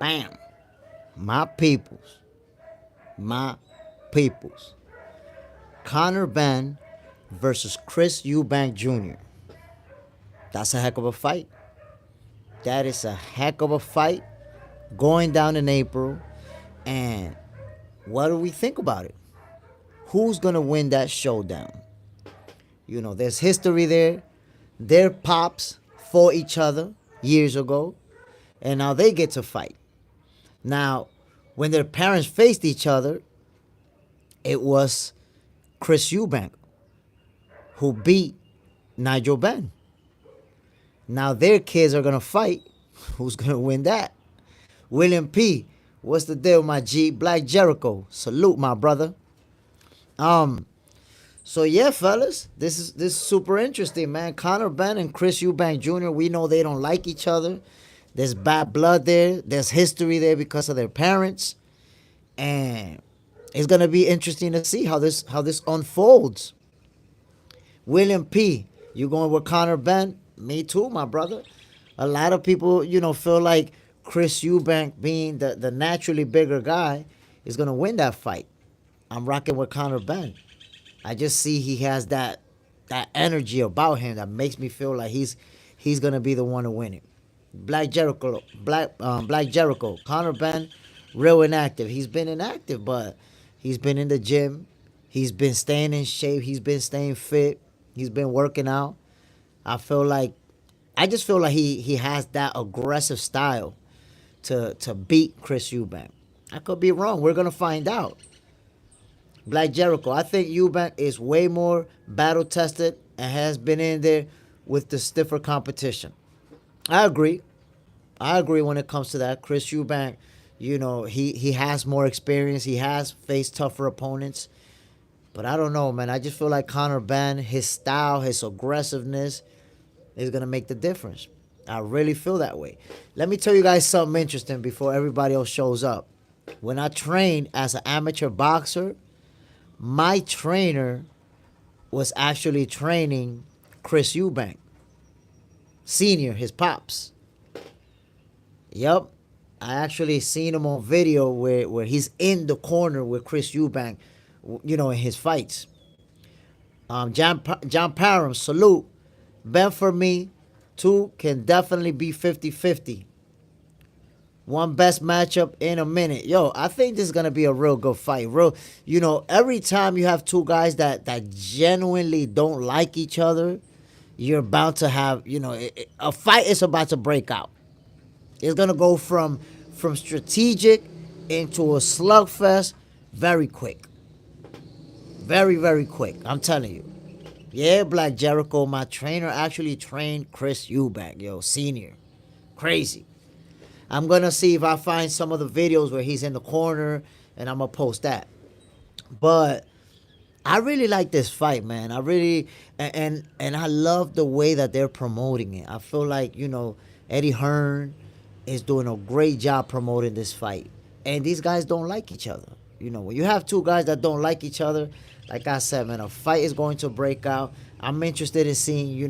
Bam. My peoples. My peoples. Conor Benn versus Chris Eubank Jr. That's a heck of a fight. That is a heck of a fight going down in April. And what do we think about it? Who's going to win that showdown? There's history there. Their pops fought each other years ago, and now they get to fight. Now, when their parents faced each other, it was Chris Eubank who beat Nigel Benn. Now their kids are going to fight. Who's going to win that? William P., what's the deal, my G? Black Jericho, salute, my brother. So yeah, fellas, this is super interesting, man. Conor Benn and Chris Eubank Jr., we know they don't like each other. There's bad blood there. There's history there because of their parents. And it's gonna be interesting to see how this unfolds. William P., you going with Conor Benn? Me too, my brother. A lot of people, feel like Chris Eubank, being the naturally bigger guy, is gonna win that fight. I'm rocking with Conor Benn. I just see he has that energy about him that makes me feel like he's gonna be the one to win it. Black Jericho, Conor Benn, real inactive. He's been inactive, but he's been in the gym. He's been staying in shape. He's been staying fit. He's been working out. I just feel like he has that aggressive style to beat Chris Eubank. I could be wrong. We're gonna find out. Black Jericho, I think Eubank is way more battle tested and has been in there with the stiffer competition. I agree when it comes to that. Chris Eubank, he has more experience. He has faced tougher opponents. But I don't know, man. I just feel like Conor Benn, his style, his aggressiveness is going to make the difference. I really feel that way. Let me tell you guys something interesting before everybody else shows up. When I trained as an amateur boxer, my trainer was actually training Chris Eubank Sr., his pops. Yep. I actually seen him on video where he's in the corner with Chris Eubank, in his fights. John Parham, salute. Ben for me, two can definitely be 50-50. One best matchup in a minute. Yo, I think this is going to be a real good fight. Every time you have two guys that genuinely don't like each other, you're about to have, a fight is about to break out. It's going to go from strategic into a slugfest very quick. Very, very quick. I'm telling you. Yeah, Black Jericho, my trainer actually trained Chris Eubank, Sr. Crazy. I'm going to see if I find some of the videos where he's in the corner, and I'm going to post that. But I really like this fight, man. I really, and I love the way that they're promoting it. I feel like, Eddie Hearn is doing a great job promoting this fight. And these guys don't like each other. When you have two guys that don't like each other, like I said, man, a fight is going to break out. I'm interested in seeing,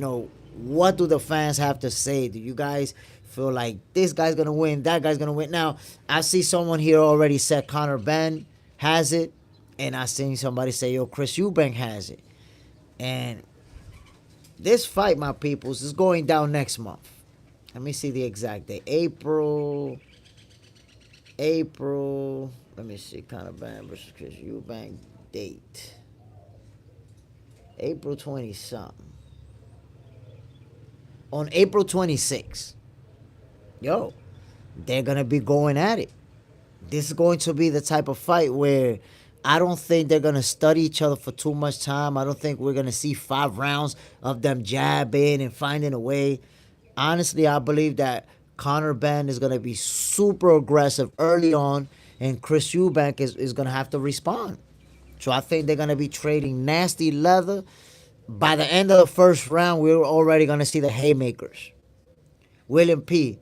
what do the fans have to say? Do you guys feel like this guy's going to win, that guy's going to win? Now, I see someone here already said Conor Benn has it, and I seen somebody say, Chris Eubank has it. And this fight, my peoples, is going down next month. Let me see the exact date. April. Let me see, Conor Benn versus Chris Eubank date. April 20-something. On April 26th. They're going to be going at it. This is going to be the type of fight where I don't think they're going to study each other for too much time. I don't think we're going to see 5 rounds of them jabbing and finding a way. Honestly, I believe that Conor Benn is going to be super aggressive early on, and Chris Eubank is going to have to respond. So I think they're going to be trading nasty leather. By the end of the first round, we're already going to see the haymakers. William P.,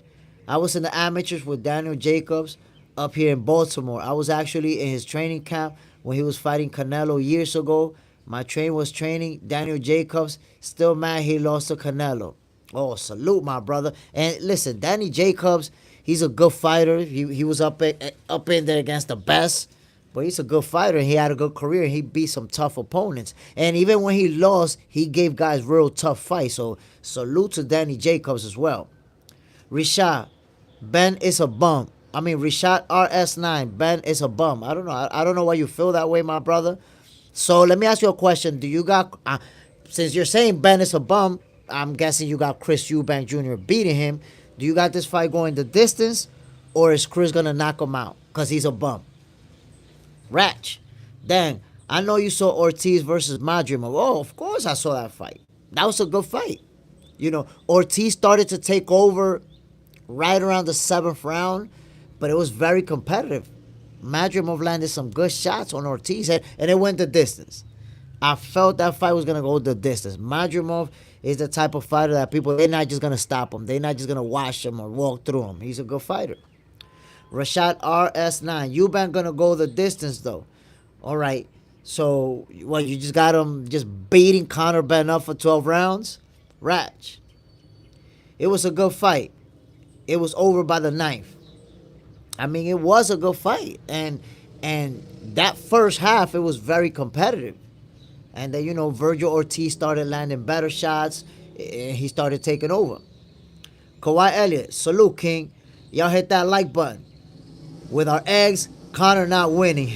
I was in the amateurs with Daniel Jacobs up here in Baltimore. I was actually in his training camp when he was fighting Canelo years ago. My trainer was training Daniel Jacobs. Still mad he lost to Canelo. Oh, salute, my brother. And listen, Danny Jacobs, He's a good fighter. He was up in there against the best. But he's a good fighter, and he had a good career, and he beat some tough opponents. And even when he lost, he gave guys real tough fights. So salute to Danny Jacobs as well. Rashad, Ben is a bum. I mean, Rashad RS9, Ben is a bum. I don't know. I don't know why you feel that way, my brother. So let me ask you a question. Do you got, since you're saying Ben is a bum, I'm guessing you got Chris Eubank Jr. beating him. Do you got this fight going the distance, or is Chris going to knock him out because he's a bum? Ratch, dang, I know you saw Ortiz versus Madrimov. Oh, of course I saw that fight. That was a good fight. You know, Ortiz started to take over right around the 7th round, but it was very competitive. Madrimov landed some good shots on Ortiz, and it went the distance. I felt that fight was going to go the distance. Madrimov is the type of fighter that people, they're not just going to stop him. They're not just going to watch him or walk through him. He's a good fighter. Rashad RS9. Eubank going to go the distance, though. All right. So, what, you just got him just beating Conor Benn up for 12 rounds? Ratch. It was a good fight. It was over by the 9th. I mean, it was a good fight. And that first half, it was very competitive. And then, you know, Virgil Ortiz started landing better shots. And he started taking over. Kawhi Elliott, salute, King. Y'all hit that like button. With our eggs, Conor not winning.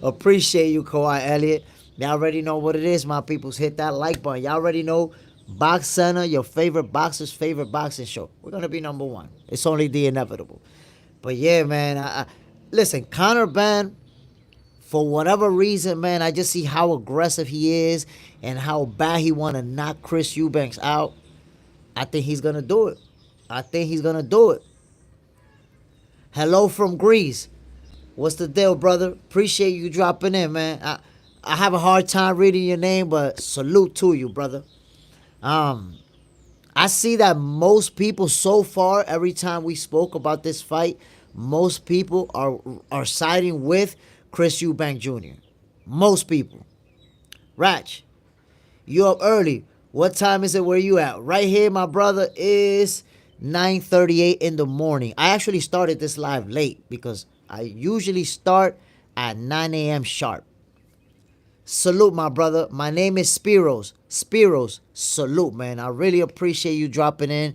Appreciate you, Kawhi Elliott. Y'all already know what it is, my peoples. Hit that like button. Y'all already know Box Center, your favorite boxer's favorite boxing show. We're going to be number one. It's only the inevitable. But yeah, man. Listen, Conor Benn, for whatever reason, man, I just see how aggressive he is and how bad he want to knock Chris Eubanks out. I think he's going to do it. I think he's going to do it. Hello from Greece. What's the deal, brother? Appreciate you dropping in, man. I have a hard time reading your name, but salute to you, brother. I see that most people so far, every time we spoke about this fight, most people are siding with Chris Eubank Jr. Most people. Ratch, you up early. What time is it where you at? Right here, my brother, is 9:38 in the morning. I actually started this live late because I usually start at 9 a.m. sharp. Salute, my brother. My name is Spiros. Spiros, salute, man. I really appreciate you dropping in.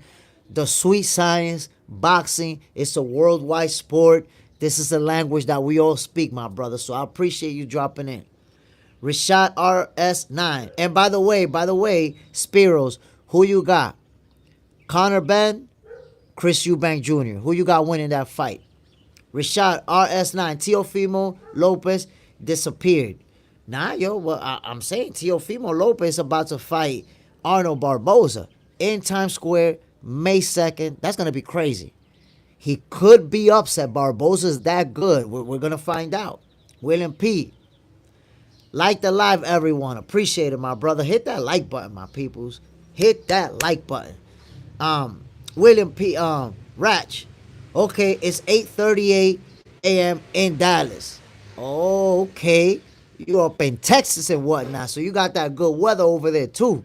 The sweet science, boxing, it's a worldwide sport. This is a language that we all speak, my brother. So I appreciate you dropping in. Rashad RS9. And by the way, Spiros, who you got? Conor Benn, Chris Eubank Jr. Who you got winning that fight? Rashad RS9. Teofimo Lopez disappeared. Nah, yo, well, I'm saying Teofimo Lopez about to fight Arnold Barboza in Times Square, May 2nd. That's going to be crazy. He could be upset. Barboza's that good. We're going to find out. William P. Like the live, everyone. Appreciate it, my brother. Hit that like button, my peoples. Hit that like button. William P. Ratch. Okay, it's 8:38 a.m. in Dallas. Oh, okay. You up in Texas and whatnot, so you got that good weather over there, too.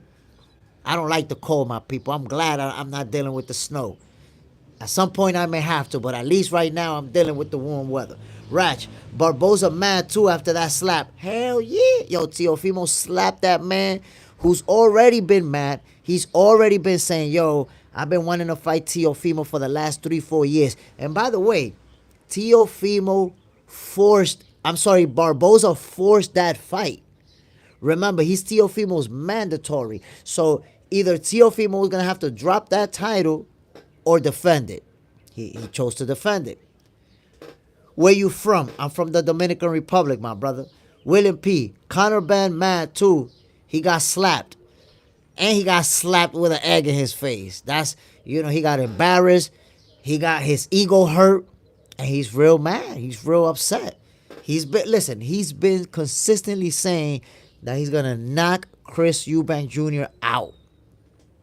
I don't like the cold, my people. I'm glad I'm not dealing with the snow. At some point, I may have to, but at least right now, I'm dealing with the warm weather. Ratch, Barboza mad, too, after that slap. Hell yeah. Yo, Teofimo slapped that man who's already been mad. He's already been saying, yo, I've been wanting to fight Teofimo for the last 3-4 years. And by the way, Barboza forced that fight. Remember, he's Teofimo's mandatory. So either Teofimo was going to have to drop that title or defend it. He chose to defend it. Where you from? I'm from the Dominican Republic, my brother. William P. Conor Benn mad too. He got slapped. And he got slapped with an egg in his face. That's, he got embarrassed. He got his ego hurt. And he's real mad. He's real upset. He's been consistently saying that he's going to knock Chris Eubank Jr. out.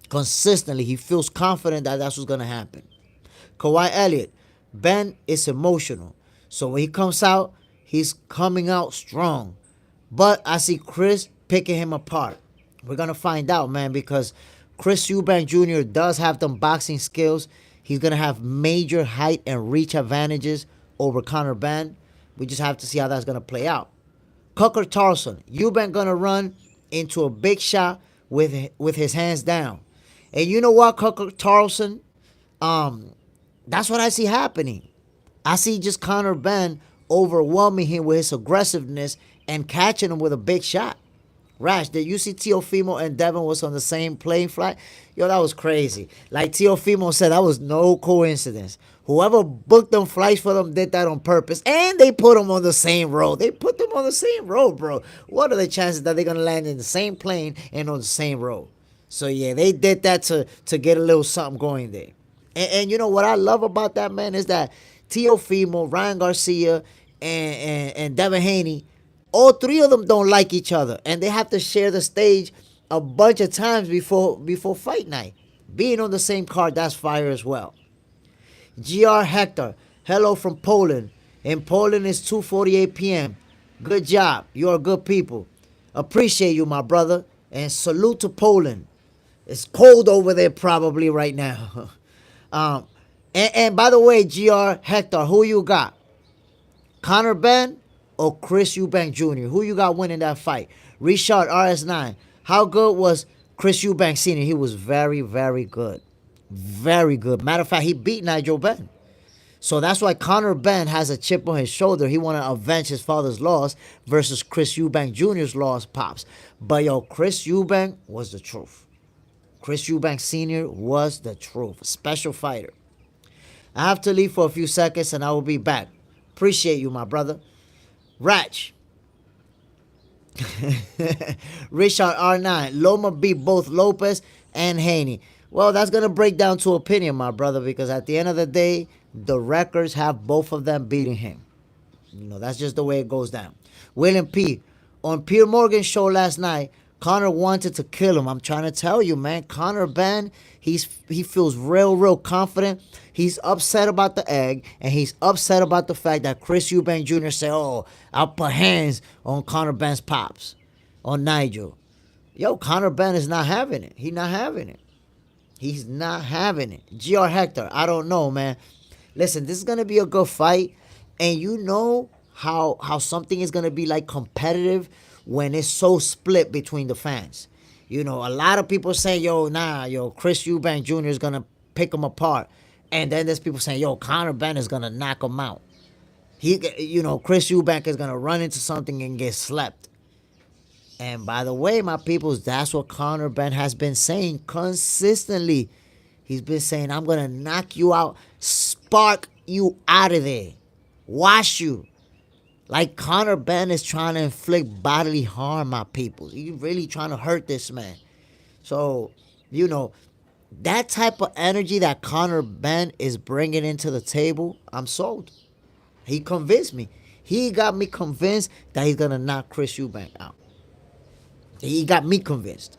Consistently. He feels confident that that's what's going to happen. Kawhi Elliott. Ben is emotional. So when he comes out, he's coming out strong. But I see Chris picking him apart. We're going to find out, man, because Chris Eubank Jr. does have them boxing skills. He's going to have major height and reach advantages over Conor Benn. We just have to see how that's going to play out. Tucker Carlson, Eubank going to run into a big shot with his hands down. And you know what, Tucker Carlson? That's what I see happening. I see just Conor Benn overwhelming him with his aggressiveness and catching him with a big shot. Rash, did you see Teofimo and Devin was on the same plane flight? Yo, that was crazy. Like Teofimo said, that was no coincidence. Whoever booked them flights for them did that on purpose. And they put them on the same road. They put them on the same road, bro. What are the chances that they're going to land in the same plane and on the same road? So, yeah, they did that to get a little something going there. And you know what I love about that, man, is that Teofimo, Ryan Garcia, and Devin Haney, all three of them don't like each other, and they have to share the stage a bunch of times before fight night. Being on the same card, that's fire as well. GR Hector, hello from Poland. In Poland, it's 2:48 p.m. Good job. You are good people. Appreciate you, my brother, and salute to Poland. It's cold over there probably right now. And by the way, GR Hector, who you got? Conor Benn or Chris Eubank Jr.? Who you got winning that fight? Richard RS9. How good was Chris Eubank Sr.? He was very, very good. Very good. Matter of fact, he beat Nigel Benn. So that's why Conor Benn has a chip on his shoulder. He want to avenge his father's loss versus Chris Eubank Jr.'s loss, pops. But yo, Chris Eubank was the truth. Chris Eubank Sr. was the truth. A special fighter. I have to leave for a few seconds and I will be back. Appreciate you, my brother. Ratch. Richard R9. Loma beat both Lopez and Haney. Well, that's going to break down to opinion, my brother, because at the end of the day, the records have both of them beating him. You know, that's just the way it goes down. William P. On Pierre Morgan's show last night, Conor wanted to kill him. I'm trying to tell you, man. Conor Benn, he feels real confident. He's upset about the egg, and he's upset about the fact that Chris Eubank Jr. said, oh, I'll put hands on Conor Benn's pops, on Nigel. Yo, Conor Benn is not having it. He's not having it. He's not having it. GR Hector, I don't know, man. Listen, this is going to be a good fight, and you know how something is going to be, like, competitive when it's so split between the fans. You know, a lot of people say, Chris Eubank Jr. is going to pick him apart. And then there's people saying, Conor Benn is going to knock him out. Chris Eubank is going to run into something and get slept. And by the way, my peoples, that's what Conor Benn has been saying consistently. He's been saying, I'm going to knock you out, spark you out of there, wash you. Like Conor Benn is trying to inflict bodily harm, my people. He's really trying to hurt this man. So, that type of energy that Conor Benn is bringing into the table, I'm sold. He convinced me. He got me convinced that he's going to knock Chris Eubank out. He got me convinced.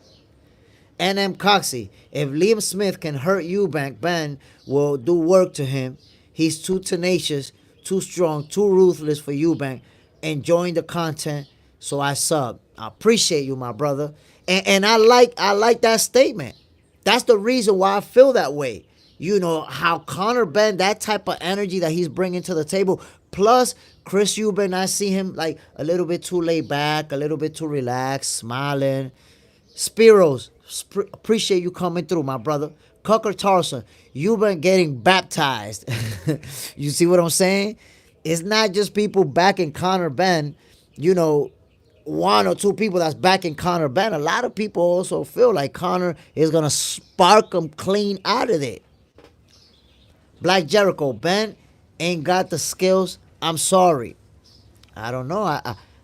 NM Coxey, if Liam Smith can hurt Eubank, Benn will do work to him. He's too tenacious, too strong, too ruthless for Eubank. Enjoying the content, so I sub. I appreciate you, my brother. And I like that statement. That's the reason why I feel that way. You know, how Conor Benn, that type of energy that he's bringing to the table, plus Chris Eubank, I see him like a little bit too laid back, a little bit too relaxed, smiling. Spiros, appreciate you coming through, my brother. Tucker Carlson, Eubank getting baptized. You see what I'm saying? It's not just people backing Conor Benn, one or two people that's backing Conor Benn. A lot of people also feel like Conor is going to spark him clean out of there. Black Jericho, Benn ain't got the skills. I'm sorry. I don't know.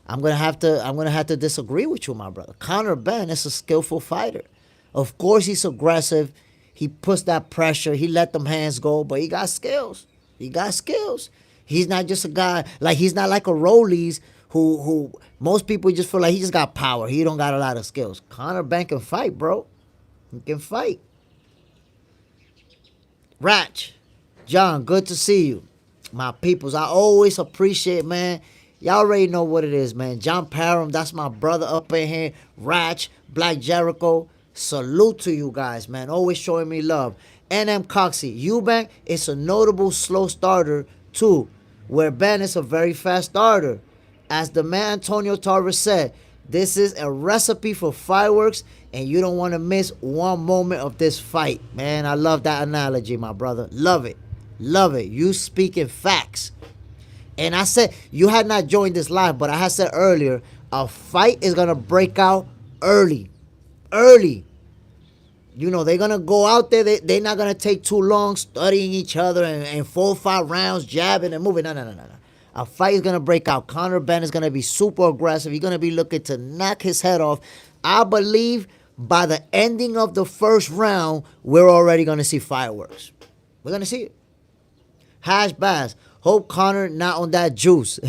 I'm gonna have to disagree with you, my brother. Conor Benn is a skillful fighter. Of course he's aggressive. He puts that pressure. He let them hands go, but he got skills. He got skills. He's not just a guy, like he's not like a Rollies who most people just feel like he just got power. He don't got a lot of skills. Conor Benn can fight, bro. He can fight. Ratch, John, good to see you. My peoples, I always appreciate, man. Y'all already know what it is, man. John Parham, that's my brother up in here. Ratch, Black Jericho, salute to you guys, man. Always showing me love. NM Coxie. Eubank is a notable slow starter too, where Ben is a very fast starter. As the man Antonio Tarver said, this is a recipe for fireworks, and you don't want to miss one moment of this fight. Man, I love that analogy, my brother. Love it. Love it. You speaking facts. And I said, you had not joined this live, but I had said earlier, a fight is going to break out early. Early. You know, they're going to go out there. They're not going to take too long studying each other and 4 or 5 rounds, jabbing and moving. No. A fight is going to break out. Conor Benn is going to be super aggressive. He's going to be looking to knock his head off. I believe by the ending of the first round, we're already going to see fireworks. We're going to see it. Hash Bass. Hope Conor not on that juice.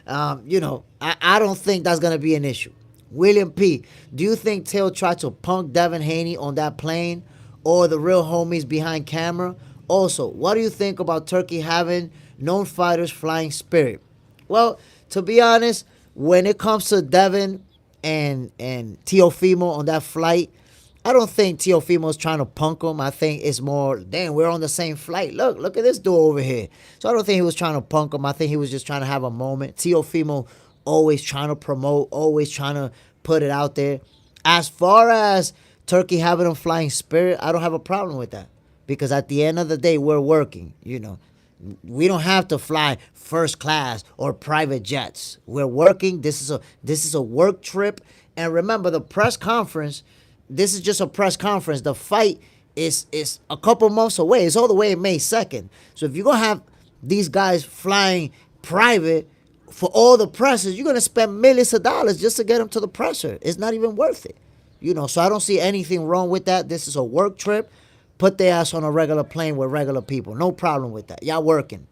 You know, I don't think that's going to be an issue. William P. Do you think Till tried to punk Devin Haney on that plane, or the real homies behind camera? Also, what do you think about Turkey having known fighters flying Spirit? Well, to be honest, when it comes to Devin and Teofimo on that flight, I don't think Teofimo's trying to punk him. I think it's more, damn, we're on the same flight. Look at this dude over here. So I don't think he was trying to punk him. I think he was just trying to have a moment. Teofimo always trying to promote, always trying to put it out there. As far as Turkey having him flying Spirit, I don't have a problem with that. Because at the end of the day, we're working, you know. We don't have to fly first class or private jets. We're working. This is a work trip. And remember, the press conference, this is just a press conference. The fight is a couple months away. It's all the way in May 2nd. So if you're going to have these guys flying private for all the presses, you're going to spend millions of dollars just to get them to the presser. It's not even worth it. You know, so I don't see anything wrong with that. This is a work trip. Put their ass on a regular plane with regular people. No problem with that. Y'all working.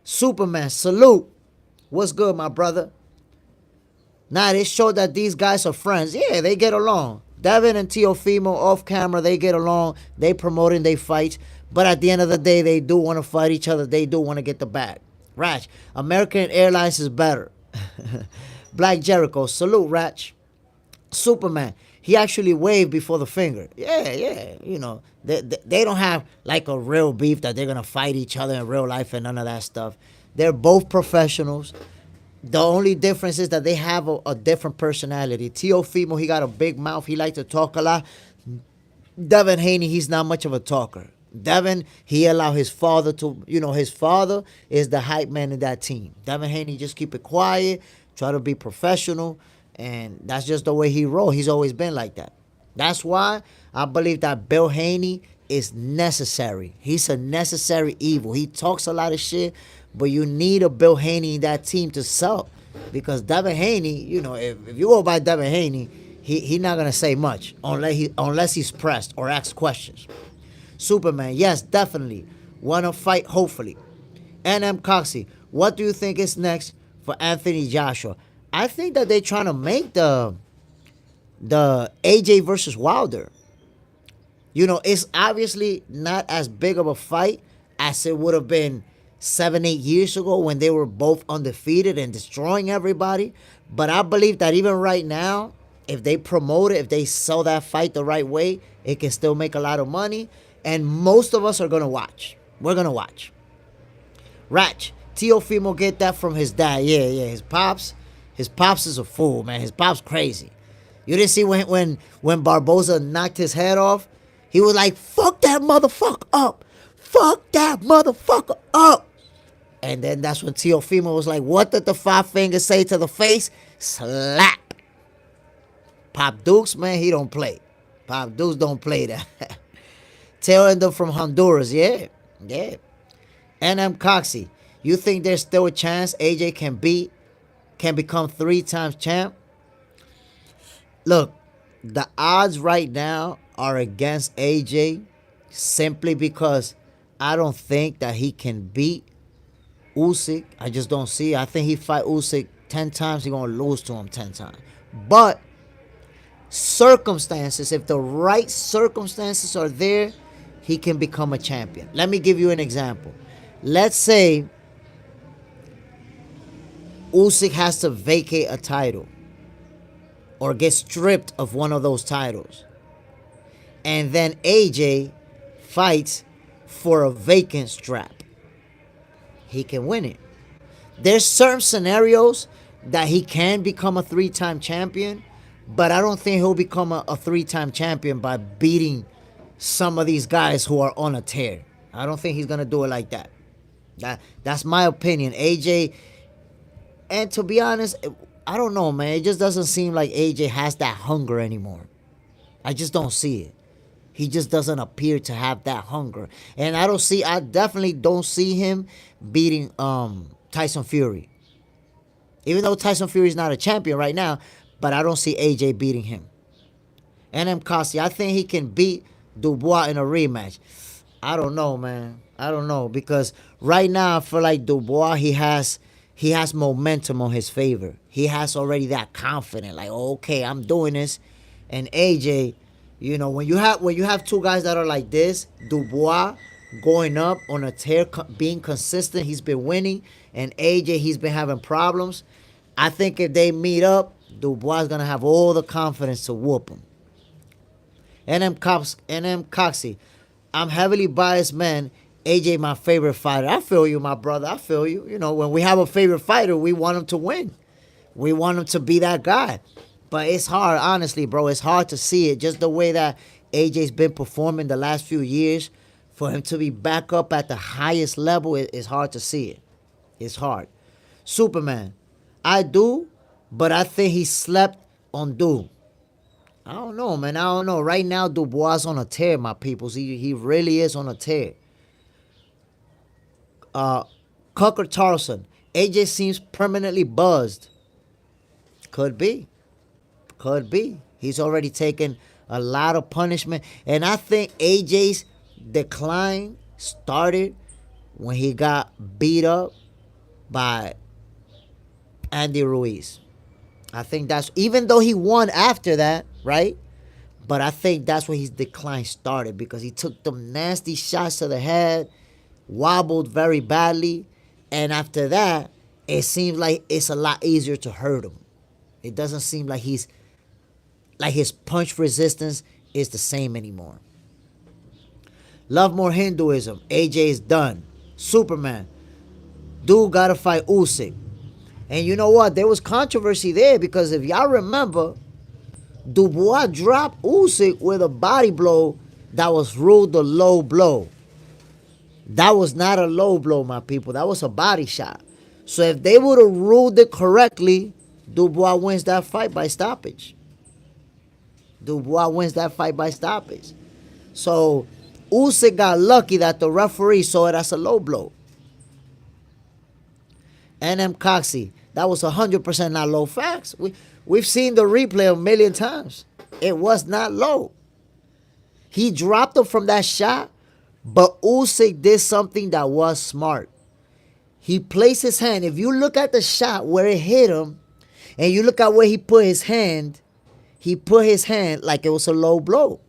Superman, salute. What's good, my brother? Nah, they showed that these guys are friends. Yeah, they get along. Devin and Teofimo off camera, they get along. They promoting their fights. But at the end of the day, they do want to fight each other. They do want to get the bag. Ratch, American Airlines is better. Black Jericho, salute, Ratch. Superman, he actually waved before the finger. Yeah. You know, they don't have like a real beef that they're going to fight each other in real life and none of that stuff. They're both professionals. The only difference is that they have a different personality. Teofimo, he got a big mouth. He likes to talk a lot. Devin Haney, he's not much of a talker. Devin, he allowed his father to, you know, his father is the hype man in that team. Devin Haney just keep it quiet, try to be professional, and that's just the way he rolls. He's always been like that. That's why I believe that Bill Haney is necessary. He's a necessary evil. He talks a lot of shit, but you need a Bill Haney in that team to sell. Because Devin Haney, you know, if you go by Devin Haney, he not going to say much unless he's pressed or asks questions. Superman, yes, definitely. Want to fight, hopefully. NM Coxie, what do you think is next for Anthony Joshua? I think that they're trying to make the AJ versus Wilder. You know, it's obviously not as big of a fight as it would have been 7-8 years ago when they were both undefeated and destroying everybody. But I believe that even right now, if they promote it, if they sell that fight the right way, it can still make a lot of money. And most of us are going to watch. We're going to watch. Ratch, Teofimo get that from his dad. Yeah. His pops is a fool, man. His pops crazy. You didn't see when Barboza knocked his head off? He was like, fuck that motherfucker up. Fuck that motherfucker up. And then that's when Teofimo was like, what did the 5 fingers say to the face? Slap. Pop Dukes, man, he don't play. Pop Dukes don't play that. Tailing them from Honduras, yeah. NM Coxie, you think there's still a chance AJ can become 3-time champ? Look, the odds right now are against AJ simply because I don't think that he can beat Usyk. I just don't see it. I think he fight Usyk 10 times, he's going to lose to him 10 times. But circumstances, if the right circumstances are there, he can become a champion. Let me give you an example. Let's say Usyk has to vacate a title or get stripped of one of those titles. and then AJ fights for a vacant strap, he can win it. There's certain scenarios that he can become a three-time champion, but I don't think he'll become a three-time champion by beating some of these guys who are on a tear. I don't think he's gonna do it like that. That's my opinion. AJ, and to be honest, I don't know, man. It just doesn't seem like AJ has that hunger anymore. I just don't see it. He just doesn't appear to have that hunger. And I definitely don't see him beating Tyson Fury. Even though Tyson Fury is not a champion right now, but I don't see AJ beating him. And Kasi, I think he can beat Dubois in a rematch. I don't know, man. I don't know, because right now I feel like Dubois, he has momentum on his favor. He has already that confidence, like, oh, okay, I'm doing this. And AJ, when you have two guys that are like this, Dubois going up on a tear, being consistent, he's been winning, and AJ, he's been having problems. I think if they meet up, Dubois is gonna have all the confidence to whoop him. Coxie, I'm heavily biased, man. AJ, my favorite fighter. I feel you, my brother. I feel you. When we have a favorite fighter, we want him to win. We want him to be that guy. But it's hard, honestly, bro. It's hard to see it. Just the way that AJ's been performing the last few years, for him to be back up at the highest level, it's hard to see it. It's hard. Superman, I do, but I think he slept on Du. I don't know, man. I don't know. Right now, Dubois is on a tear, my peoples. He really is on a tear. Tucker Carlson. AJ seems permanently buzzed. Could be. Could be. He's already taken a lot of punishment. And I think AJ's decline started when he got beat up by Andy Ruiz. I think that's, even though he won after that, right? But I think that's where his decline started, because he took them nasty shots to the head, wobbled very badly, and after that, it seems like it's a lot easier to hurt him. It doesn't seem like his punch resistance is the same anymore. Love more Hinduism. AJ is done. Superman. Dude gotta fight Usyk. And you know what? There was controversy there, because if y'all remember, Dubois dropped Usyk with a body blow that was ruled a low blow. That was not a low blow, my people. That was a body shot. So if they would have ruled it correctly, Dubois wins that fight by stoppage. Dubois wins that fight by stoppage. So Usyk got lucky that the referee saw it as a low blow. NM Coxie, that was 100% not low. Facts. We've seen the replay a million times. It was not low. He dropped him from that shot, but Usyk did something that was smart. He placed his hand. If you look at the shot where it hit him, and you look at where he put his hand like it was a low blow.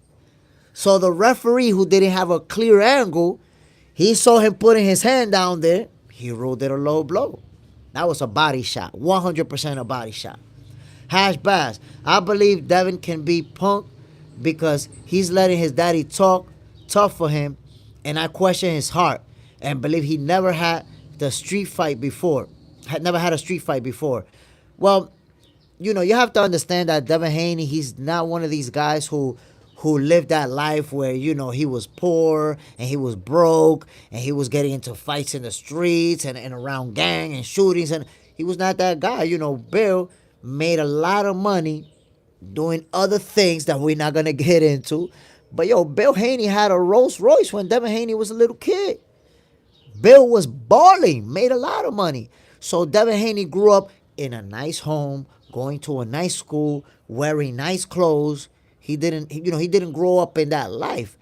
So the referee, who didn't have a clear angle, he saw him putting his hand down there. He ruled it a low blow. That was a body shot. 100% a body shot. Hash Bass. I believe Devin can beat Punk because he's letting his daddy talk tough for him, and I question his heart and believe he never had the street fight before. Never had a street fight before. Well, you have to understand that Devin Haney, he's not one of these guys who lived that life where, he was poor and he was broke and he was getting into fights in the streets and around gang and shootings. And he was not that guy. Bill made a lot of money doing other things that we're not going to get into. But, Bill Haney had a Rolls Royce when Devin Haney was a little kid. Bill was balling, made a lot of money. So Devin Haney grew up in a nice home, going to a nice school, wearing nice clothes. He didn't grow up in that life.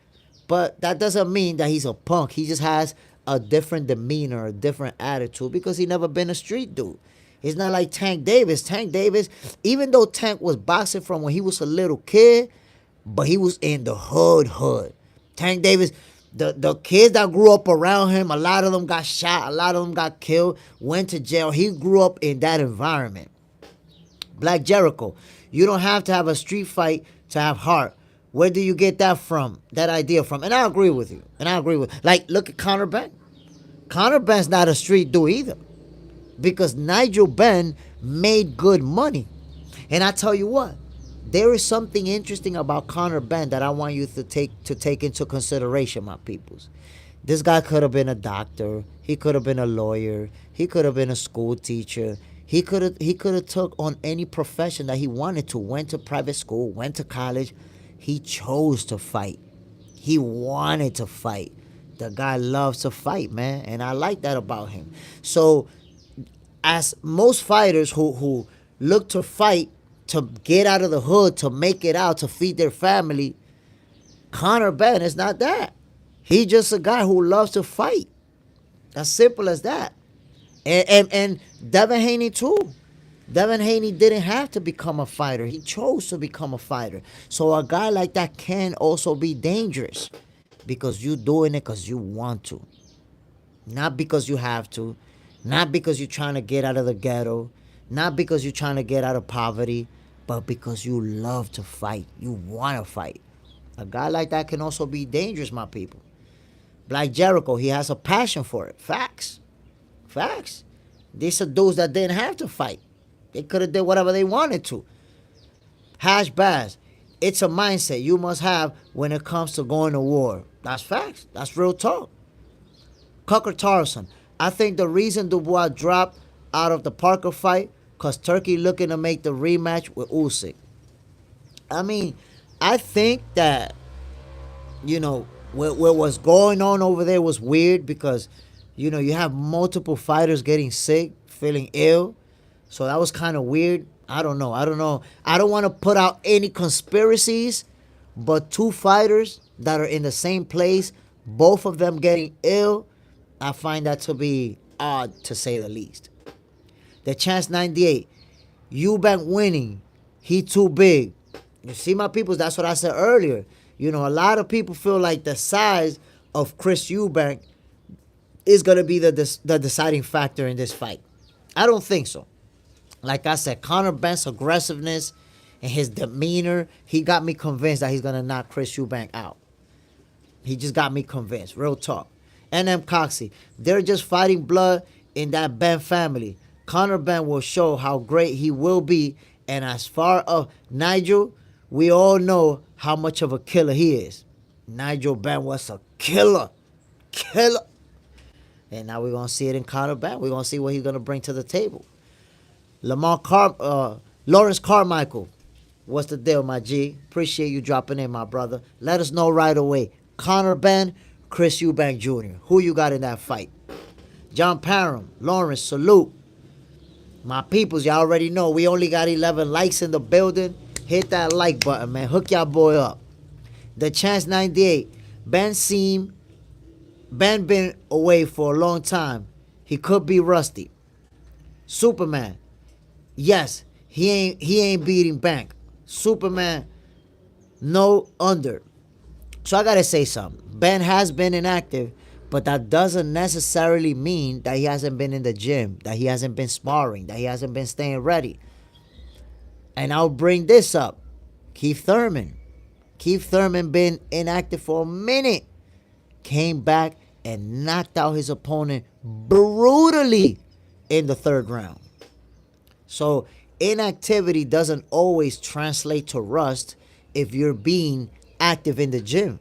But that doesn't mean that he's a punk. He just has a different demeanor, a different attitude, because he never been a street dude. It's not like Tank Davis. Tank Davis, even though Tank was boxing from when he was a little kid, but he was in the hood. Tank Davis, the kids that grew up around him, a lot of them got shot, a lot of them got killed, went to jail. He grew up in that environment. Black Jericho, you don't have to have a street fight to have heart. Where do you get that from? That idea from? And I agree with you. And I agree with, like, look at Conor Benn. Conor Benn's not a street dude either, because Nigel Benn made good money. And I tell you what, there is something interesting about Conor Benn that I want you to take into consideration, my peoples. This guy could have been a doctor. He could have been a lawyer. He could have been a school teacher. He could have took on any profession that he wanted to. Went to private school. Went to college. He chose to fight. He wanted to fight. The guy loves to fight, man, and I like that about him. So, as most fighters who look to fight to get out of the hood, to make it out, to feed their family, Conor Benn is not that. He's just a guy who loves to fight. As simple as that. And Devin Haney too. Devin Haney didn't have to become a fighter. He chose to become a fighter. So a guy like that can also be dangerous, because you're doing it because you want to. Not because you have to. Not because you're trying to get out of the ghetto. Not because you're trying to get out of poverty. But because you love to fight. You want to fight. A guy like that can also be dangerous, my people. Black Jericho, he has a passion for it. Facts. Facts. These are dudes that didn't have to fight. They could have did whatever they wanted to. Hash Bass, it's a mindset you must have when it comes to going to war. That's facts. That's real talk. Tucker Carlson, I think the reason Dubois dropped out of the Parker fight, because Turkey looking to make the rematch with Usyk. I mean, I think that, what was going on over there was weird, because, you have multiple fighters getting sick, feeling ill. So that was kind of weird. I don't know. I don't want to put out any conspiracies, but two fighters that are in the same place, both of them getting ill, I find that to be odd, to say the least. The Chance 98, Eubank winning, he too big. You see, my people, that's what I said earlier. A lot of people feel like the size of Chris Eubank is going to be the deciding factor in this fight. I don't think so. Like I said, Conor Benn's aggressiveness and his demeanor, he got me convinced that he's going to knock Chris Eubank out. He just got me convinced. Real talk. NM Coxey, they're just fighting blood in that Benn family. Conor Benn will show how great he will be. And as far as Nigel, we all know how much of a killer he is. Nigel Benn was a killer. Killer. And now we're going to see it in Conor Benn. We're going to see what he's going to bring to the table. Lawrence Carmichael, what's the deal, my G? Appreciate you dropping in, my brother. Let us know right away. Conor Benn, Chris Eubank Jr. Who you got in that fight? John Parham, Lawrence, salute. My peoples, y'all already know we only got 11 likes in the building. Hit that like button, man. Hook y'all boy up. The Chance 98. Ben been away for a long time. He could be rusty. Superman. Yes, he ain't beating Bank. Superman, no under. So I gotta say something. Ben has been inactive, but that doesn't necessarily mean that he hasn't been in the gym, that he hasn't been sparring, that he hasn't been staying ready. And I'll bring this up. Keith Thurman. Keith Thurman been inactive for a minute. Came back and knocked out his opponent brutally in the third round. So inactivity doesn't always translate to rust if you're being active in the gym.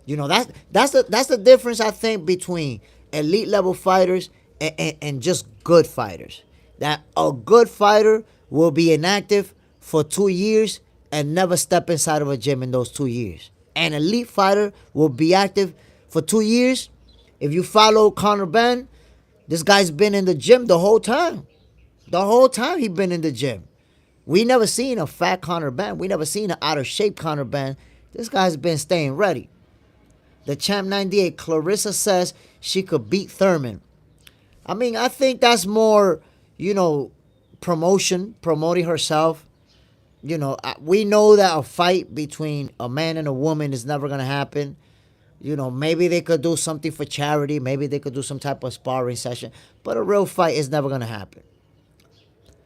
That's the difference, I think, between elite level fighters and just good fighters. That a good fighter will be inactive for 2 years and never step inside of a gym in those 2 years. An elite fighter will be active for 2 years. If you follow Conor Benn, this guy's been in the gym the whole time. The whole time he been in the gym. We never seen a fat Conor Benn. We never seen an out of shape Conor Benn. This guy's been staying ready. The Champ 98, Clarissa says she could beat Thurman. I mean, I think that's more, promoting herself. We know that a fight between a man and a woman is never going to happen. Maybe they could do something for charity. Maybe they could do some type of sparring session. But a real fight is never going to happen.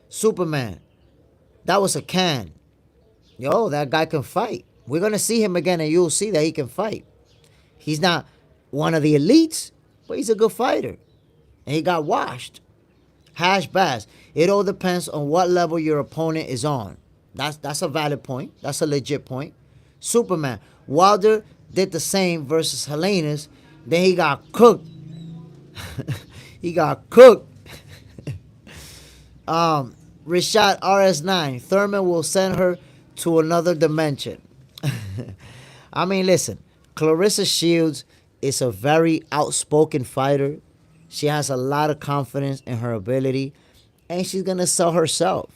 Superman. That was a can. That guy can fight. We're going to see him again, and you'll see that he can fight. He's not one of the elites, but he's a good fighter. And he got washed. Hash Bass. It all depends on what level your opponent is on. That's a valid point. That's a legit point. Superman. Wilder did the same versus Helenius. Then he got cooked. He got cooked. Rashad RS9. Thurman will send her to another dimension. I mean, listen. Clarissa Shields is a very outspoken fighter. She has a lot of confidence in her ability, and she's going to sell herself.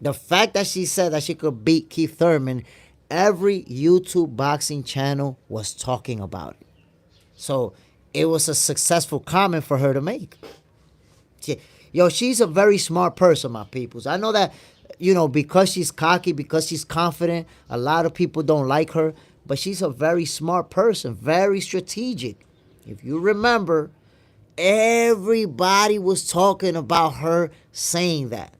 The fact that she said that she could beat Keith Thurman, every YouTube boxing channel was talking about it. So it was a successful comment for her to make. She's a very smart person, my peoples. I know that, because she's cocky, because she's confident, a lot of people don't like her, but she's a very smart person, very strategic. If you remember, everybody was talking about her saying that.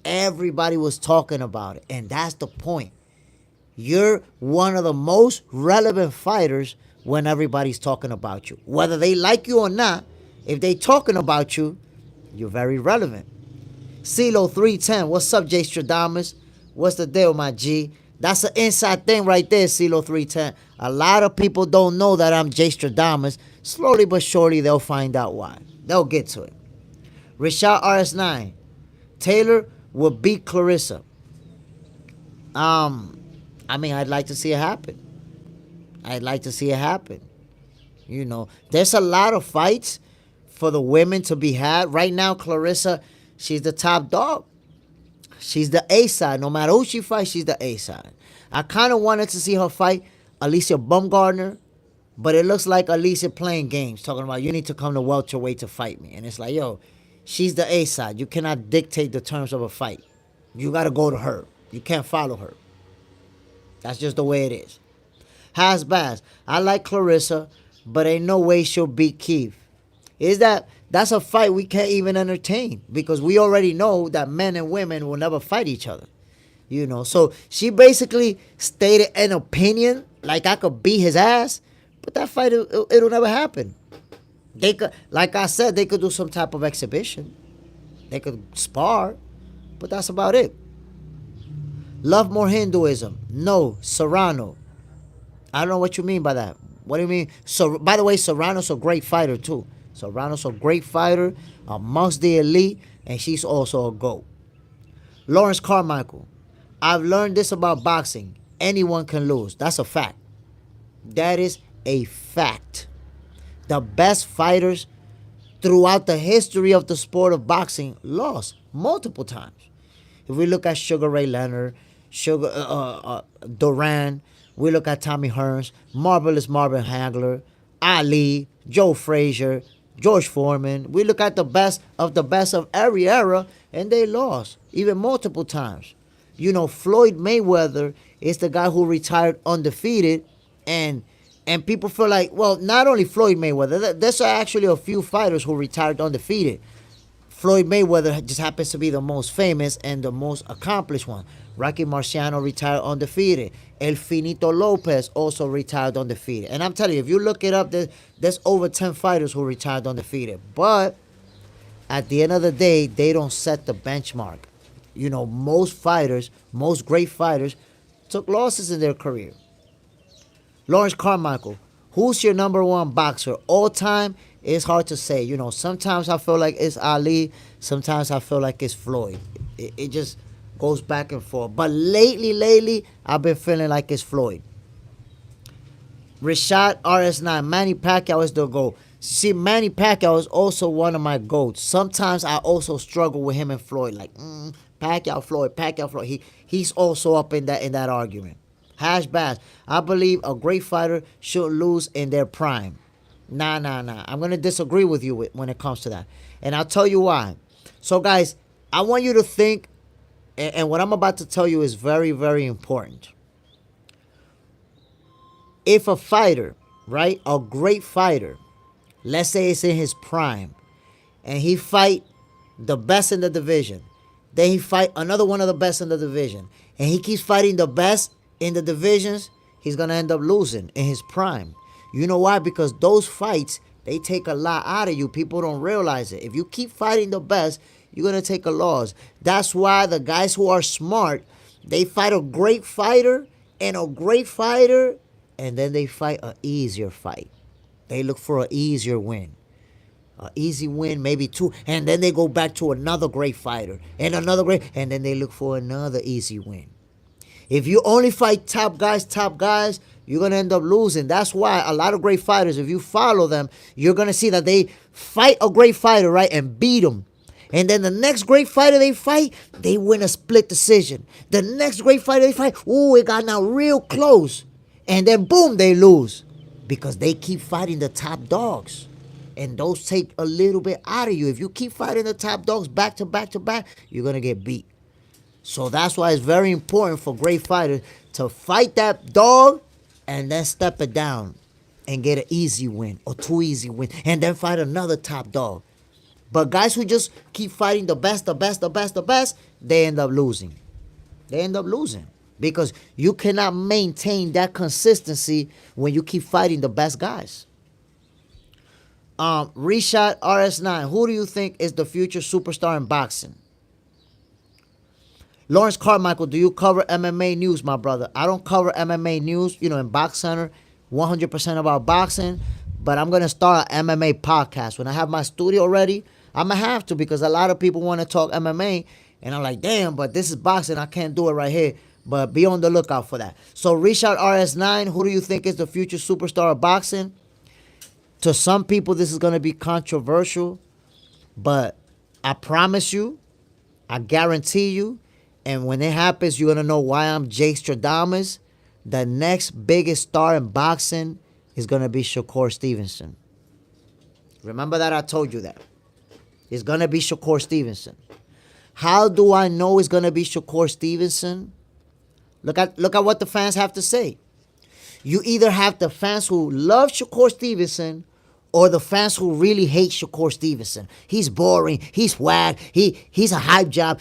Everybody was talking about it. And that's the point. You're one of the most relevant fighters when everybody's talking about you. Whether they like you or not, if they talking about you, you're very relevant. CeeLo 310, what's up, Jay Stradamus? What's the deal, my G? That's an inside thing right there, CeeLo 310. A lot of people don't know that I'm Jay Stradamus. Slowly but surely, they'll find out why. They'll get to it. Rashad RS9. Taylor will beat Clarissa. I'd like to see it happen. There's a lot of fights for the women to be had. Right now, Clarissa, she's the top dog. She's the A side. No matter who she fights, she's the A side. I kind of wanted to see her fight Alicia Baumgardner, but it looks like Alicia playing games, talking about you need to come to welterweight to fight me. And it's like, she's the A side. You cannot dictate the terms of a fight. You got to go to her. You can't follow her. That's just the way it is. Has Bass. I like Clarissa, but ain't no way she'll beat Keith. That's a fight we can't even entertain because we already know that men and women will never fight each other. So she basically stated an opinion like I could beat his ass, but that fight, it'll never happen. They could, like I said, they could do some type of exhibition. They could spar, but that's about it. Love more Hinduism. No, Serrano. I don't know what you mean by that. What do you mean? So, by the way, Serrano's a great fighter too. Serrano's a great fighter amongst the elite, and she's also a GOAT. Lawrence Carmichael. I've learned this about boxing. Anyone can lose. That's a fact. That is a fact. The best fighters throughout the history of the sport of boxing lost multiple times. If we look at Sugar Ray Leonard, Duran, we look at Tommy Hearns, Marvelous Marvin Hagler, Ali, Joe Frazier, George Foreman. We look at the best of every era, and they lost, even multiple times. Floyd Mayweather is the guy who retired undefeated, and people feel like, well, not only Floyd Mayweather, there's actually a few fighters who retired undefeated. Floyd Mayweather just happens to be the most famous and the most accomplished one. Rocky Marciano retired undefeated. El Finito Lopez also retired undefeated. And I'm telling you, if you look it up, there's over 10 fighters who retired undefeated. But at the end of the day, they don't set the benchmark. Most great fighters took losses in their career. Lawrence Carmichael, who's your number one boxer all time? It's hard to say. Sometimes I feel like it's Ali. Sometimes I feel like it's Floyd. It just goes back and forth. But lately, I've been feeling like it's Floyd. Rashad RS9. Manny Pacquiao is the GOAT. See, Manny Pacquiao is also one of my GOATs. Sometimes I also struggle with him and Floyd. Like, Pacquiao, Floyd. He's also up in that argument. Hash Bass. I believe a great fighter should lose in their prime. Nah. I'm going to disagree with you when it comes to that. And I'll tell you why. So, guys, I want you to think, and what I'm about to tell you is very, very important. If a fighter, right, a great fighter, let's say it's in his prime, and he fight the best in the division, then he fight another one of the best in the division, and he keeps fighting the best in the divisions, he's going to end up losing in his prime. You know why? Because those fights, they take a lot out of you. People don't realize it. If you keep fighting the best, you're going to take a loss. That's why the guys who are smart, they fight a great fighter and a great fighter, and then they fight an easier fight. They look for an easier win. An easy win, maybe two, and then they go back to another great fighter and another great, and then they look for another easy win. If you only fight top guys, you're going to end up losing. That's why a lot of great fighters, if you follow them, you're going to see that they fight a great fighter, right, and beat them. And then the next great fighter they fight, they win a split decision. The next great fighter they fight, ooh, it got now real close. And then boom, they lose. Because they keep fighting the top dogs. And those take a little bit out of you. If you keep fighting the top dogs back to back to back, you're going to get beat. So that's why it's very important for great fighters to fight that dog and then step it down and get an easy win or two easy wins and then fight another top dog. But guys who just keep fighting the best, they end up losing. They end up losing because you cannot maintain that consistency when you keep fighting the best guys. Reshad RS9, who do you think is the future superstar in boxing? Lawrence Carmichael, do you cover MMA news, my brother? I don't cover MMA news, in Box Center, 100% about boxing, but I'm going to start an MMA podcast. When I have my studio ready, I'm going to have to because a lot of people want to talk MMA, and I'm like, damn, but this is boxing. I can't do it right here, but be on the lookout for that. So, Reshad RS9, who do you think is the future superstar of boxing? To some people, this is going to be controversial, but I promise you, I guarantee you, and when it happens, you're going to know why I'm Jake Stradamus. The next biggest star in boxing is going to be Shakur Stevenson. Remember that I told you that. It's going to be Shakur Stevenson. How do I know it's going to be Shakur Stevenson? Look at what the fans have to say. You either have the fans who love Shakur Stevenson or the fans who really hate Shakur Stevenson. He's boring. He's whack. He's a hype job.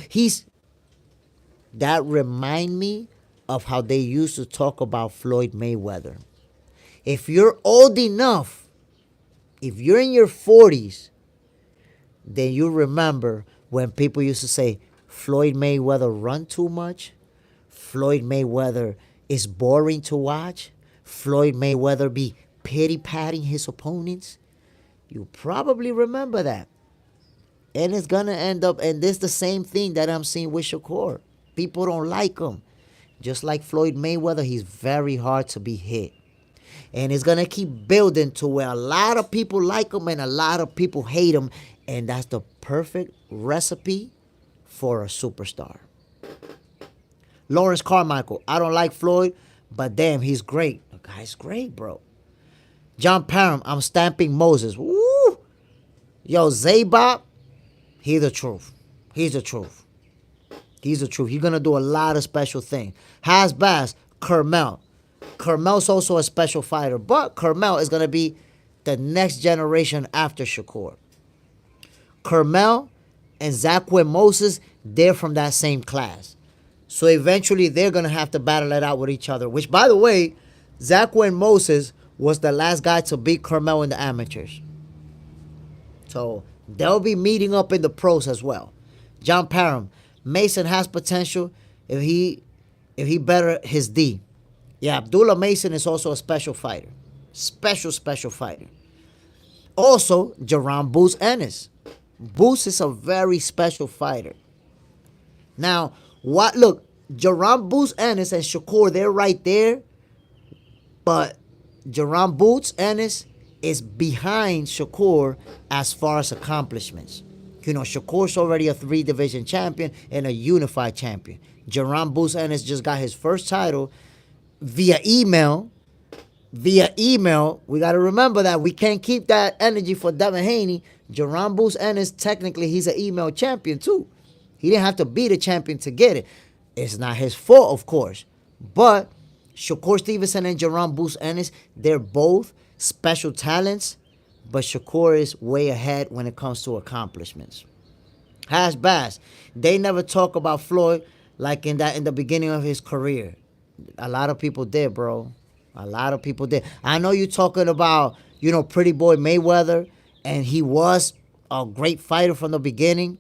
That remind me of how they used to talk about Floyd Mayweather. If you're old enough, if you're in your 40s, then you remember when people used to say, Floyd Mayweather run too much. Floyd Mayweather is boring to watch. Floyd Mayweather be pity-patting his opponents. You probably remember that. And it's going to end up, and this is the same thing that I'm seeing with Shakur. People don't like him. Just like Floyd Mayweather, he's very hard to be hit. And it's going to keep building to where a lot of people like him and a lot of people hate him. And that's the perfect recipe for a superstar. Lawrence Carmichael, I don't like Floyd, but damn, he's great. The guy's great, bro. John Parham, I'm stamping Moses. Woo! Yo, Zaybop, he's the truth. He's the truth. He's the truth. He's going to do a lot of special things. Hasbaz, Kermel. Kermel's also a special fighter, but Kermel is going to be the next generation after Shakur. Kermel and Zaquin Moses, they're from that same class. So eventually they're going to have to battle it out with each other, which, by the way, Zaquin Moses was the last guy to beat Kermel in the amateurs. So they'll be meeting up in the pros as well. John Parham, Mason has potential if he better his D. Yeah, Abdullah Mason is also a special fighter. Special fighter. Also, Jerron Boots Ennis. Boots is a very special fighter. Now, Jerron Boots Ennis and Shakur, they're right there. But Jerron Boots Ennis is behind Shakur as far as accomplishments. Shakur's already a 3-division champion and a unified champion. Jerron Boots Ennis just got his first title via email. We got to remember that. We can't keep that energy for Devin Haney. Jerron Boots Ennis, technically, he's an email champion, too. He didn't have to be the champion to get it. It's not his fault, of course. But Shakur Stevenson and Jerron Boots Ennis, they're both special talents. But Shakur is way ahead when it comes to accomplishments. Hash Bass, they never talk about Floyd like in the beginning of his career. A lot of people did, bro. A lot of people did. I know you're talking about, Pretty Boy Mayweather, and he was a great fighter from the beginning.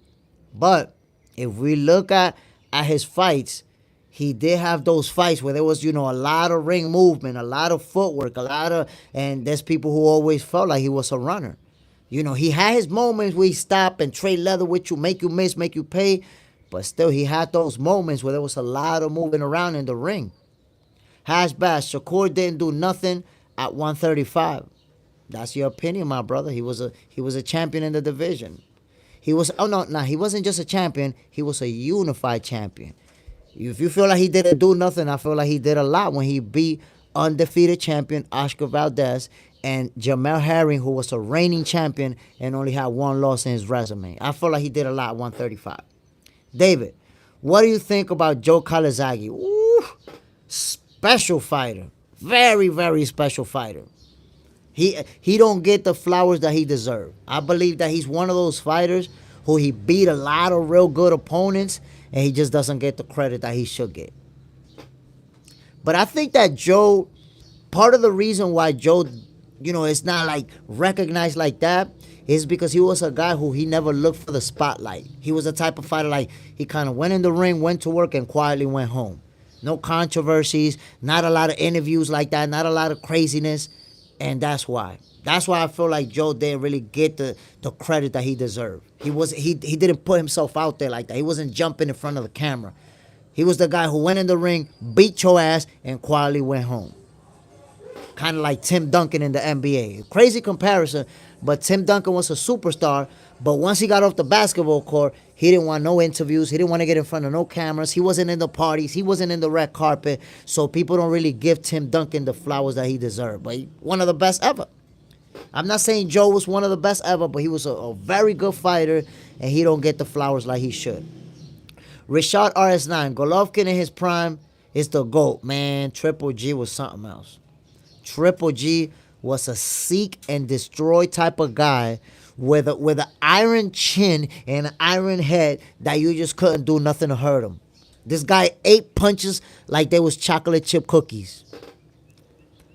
But if we look at his fights, he did have those fights where there was, a lot of ring movement, a lot of footwork, and there's people who always felt like he was a runner. He had his moments where he stop and trade leather with you, make you miss, make you pay. But still, he had those moments where there was a lot of moving around in the ring. Hash Bash, Shakur didn't do nothing at 135. That's your opinion, my brother. He was a champion in the division. He wasn't just a champion. He was a unified champion. If you feel like he didn't do nothing, I feel like he did a lot when he beat undefeated champion Oscar Valdez and Jamel Herring, who was a reigning champion and only had one loss in his resume. I feel like he did a lot at 135. David, what do you think about Joe Calzaghe? Ooh, special fighter. Very, very special fighter. He don't get the flowers that he deserves. I believe that he's one of those fighters who he beat a lot of real good opponents, and he just doesn't get the credit that he should get. But I think that Joe, part of the reason why Joe, is not like recognized like that is because he was a guy who he never looked for the spotlight. He was the type of fighter like he kind of went in the ring, went to work, and quietly went home. No controversies, not a lot of interviews like that, not a lot of craziness, and that's why. That's why I feel like Joe didn't really get the credit that he deserved. He didn't put himself out there like that. He wasn't jumping in front of the camera. He was the guy who went in the ring, beat your ass, and quietly went home. Kind of like Tim Duncan in the NBA. Crazy comparison, but Tim Duncan was a superstar. But once he got off the basketball court, he didn't want no interviews. He didn't want to get in front of no cameras. He wasn't in the parties. He wasn't in the red carpet. So people don't really give Tim Duncan the flowers that he deserved. But one of the best ever. I'm not saying Joe was one of the best ever, but he was a very good fighter, and he don't get the flowers like he should. Rashad RS9, Golovkin in his prime is the GOAT. Man, Triple G was something else. Triple G was a seek and destroy type of guy with an iron chin and an iron head that you just couldn't do nothing to hurt him. This guy ate punches like they was chocolate chip cookies.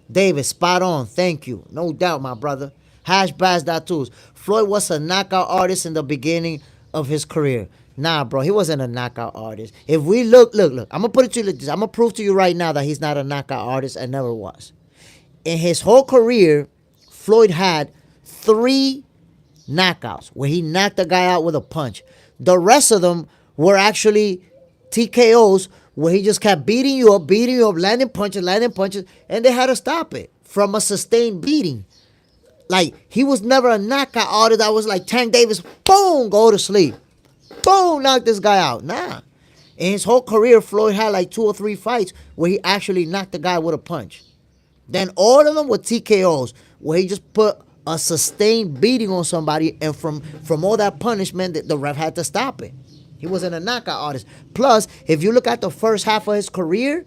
David, spot on. Thank you. No doubt, my brother. Hash Bass Tattoos. Floyd was a knockout artist in the beginning of his career. Nah, bro, he wasn't a knockout artist. If we look. I'm going to put it to you like this. I'm going to prove to you right now that he's not a knockout artist and never was. In his whole career, Floyd had 3 knockouts where he knocked a guy out with a punch. The rest of them were actually TKOs where he just kept beating you up, landing punches, and they had to stop it from a sustained beating. Like, he was never a knockout artist that was like Tank Davis, boom, go to sleep. Boom, knock this guy out. Nah. In his whole career, Floyd had like 2 or 3 fights where he actually knocked the guy with a punch. Then all of them were TKOs, where he just put a sustained beating on somebody, and from all that punishment, the ref had to stop it. He wasn't a knockout artist. Plus, if you look at the first half of his career,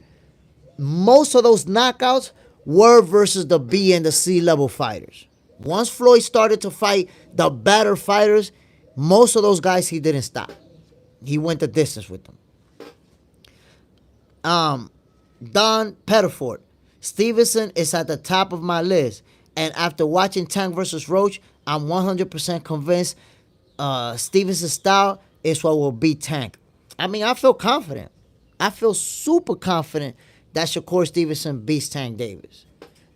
most of those knockouts were versus the B and the C level fighters. Once Floyd started to fight the better fighters, most of those guys he didn't stop. He went the distance with them. Don Pettiford. Stevenson is at the top of my list. And after watching Tank versus Roach, I'm 100% convinced Stevenson's style is what will beat Tank. I mean, I feel confident. I feel super confident that Shakur Stevenson beats Tank Davis.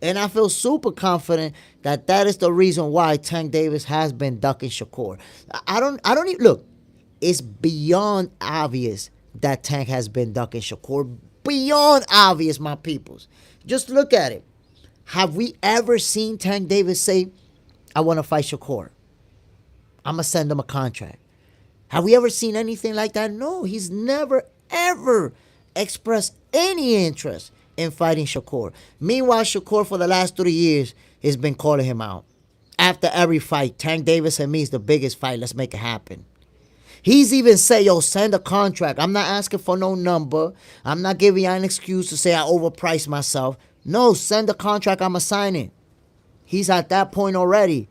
And I feel super confident that that is the reason why Tank Davis has been ducking Shakur. I don't even, look, it's beyond obvious that Tank has been ducking Shakur. Beyond obvious, my peoples. Just look at it. Have we ever seen Tank Davis say, I want to fight Shakur? I'm going to send him a contract. Have we ever seen anything like that? No, he's never, ever expressed any interest in fighting Shakur. Meanwhile, Shakur, for the last 3 years, has been calling him out. After every fight, Tank Davis and me is the biggest fight. Let's make it happen. He's even said, yo, send a contract. I'm not asking for no number. I'm not giving you an excuse to say I overpriced myself. No, send the contract. I'm assigning. He's at that point already.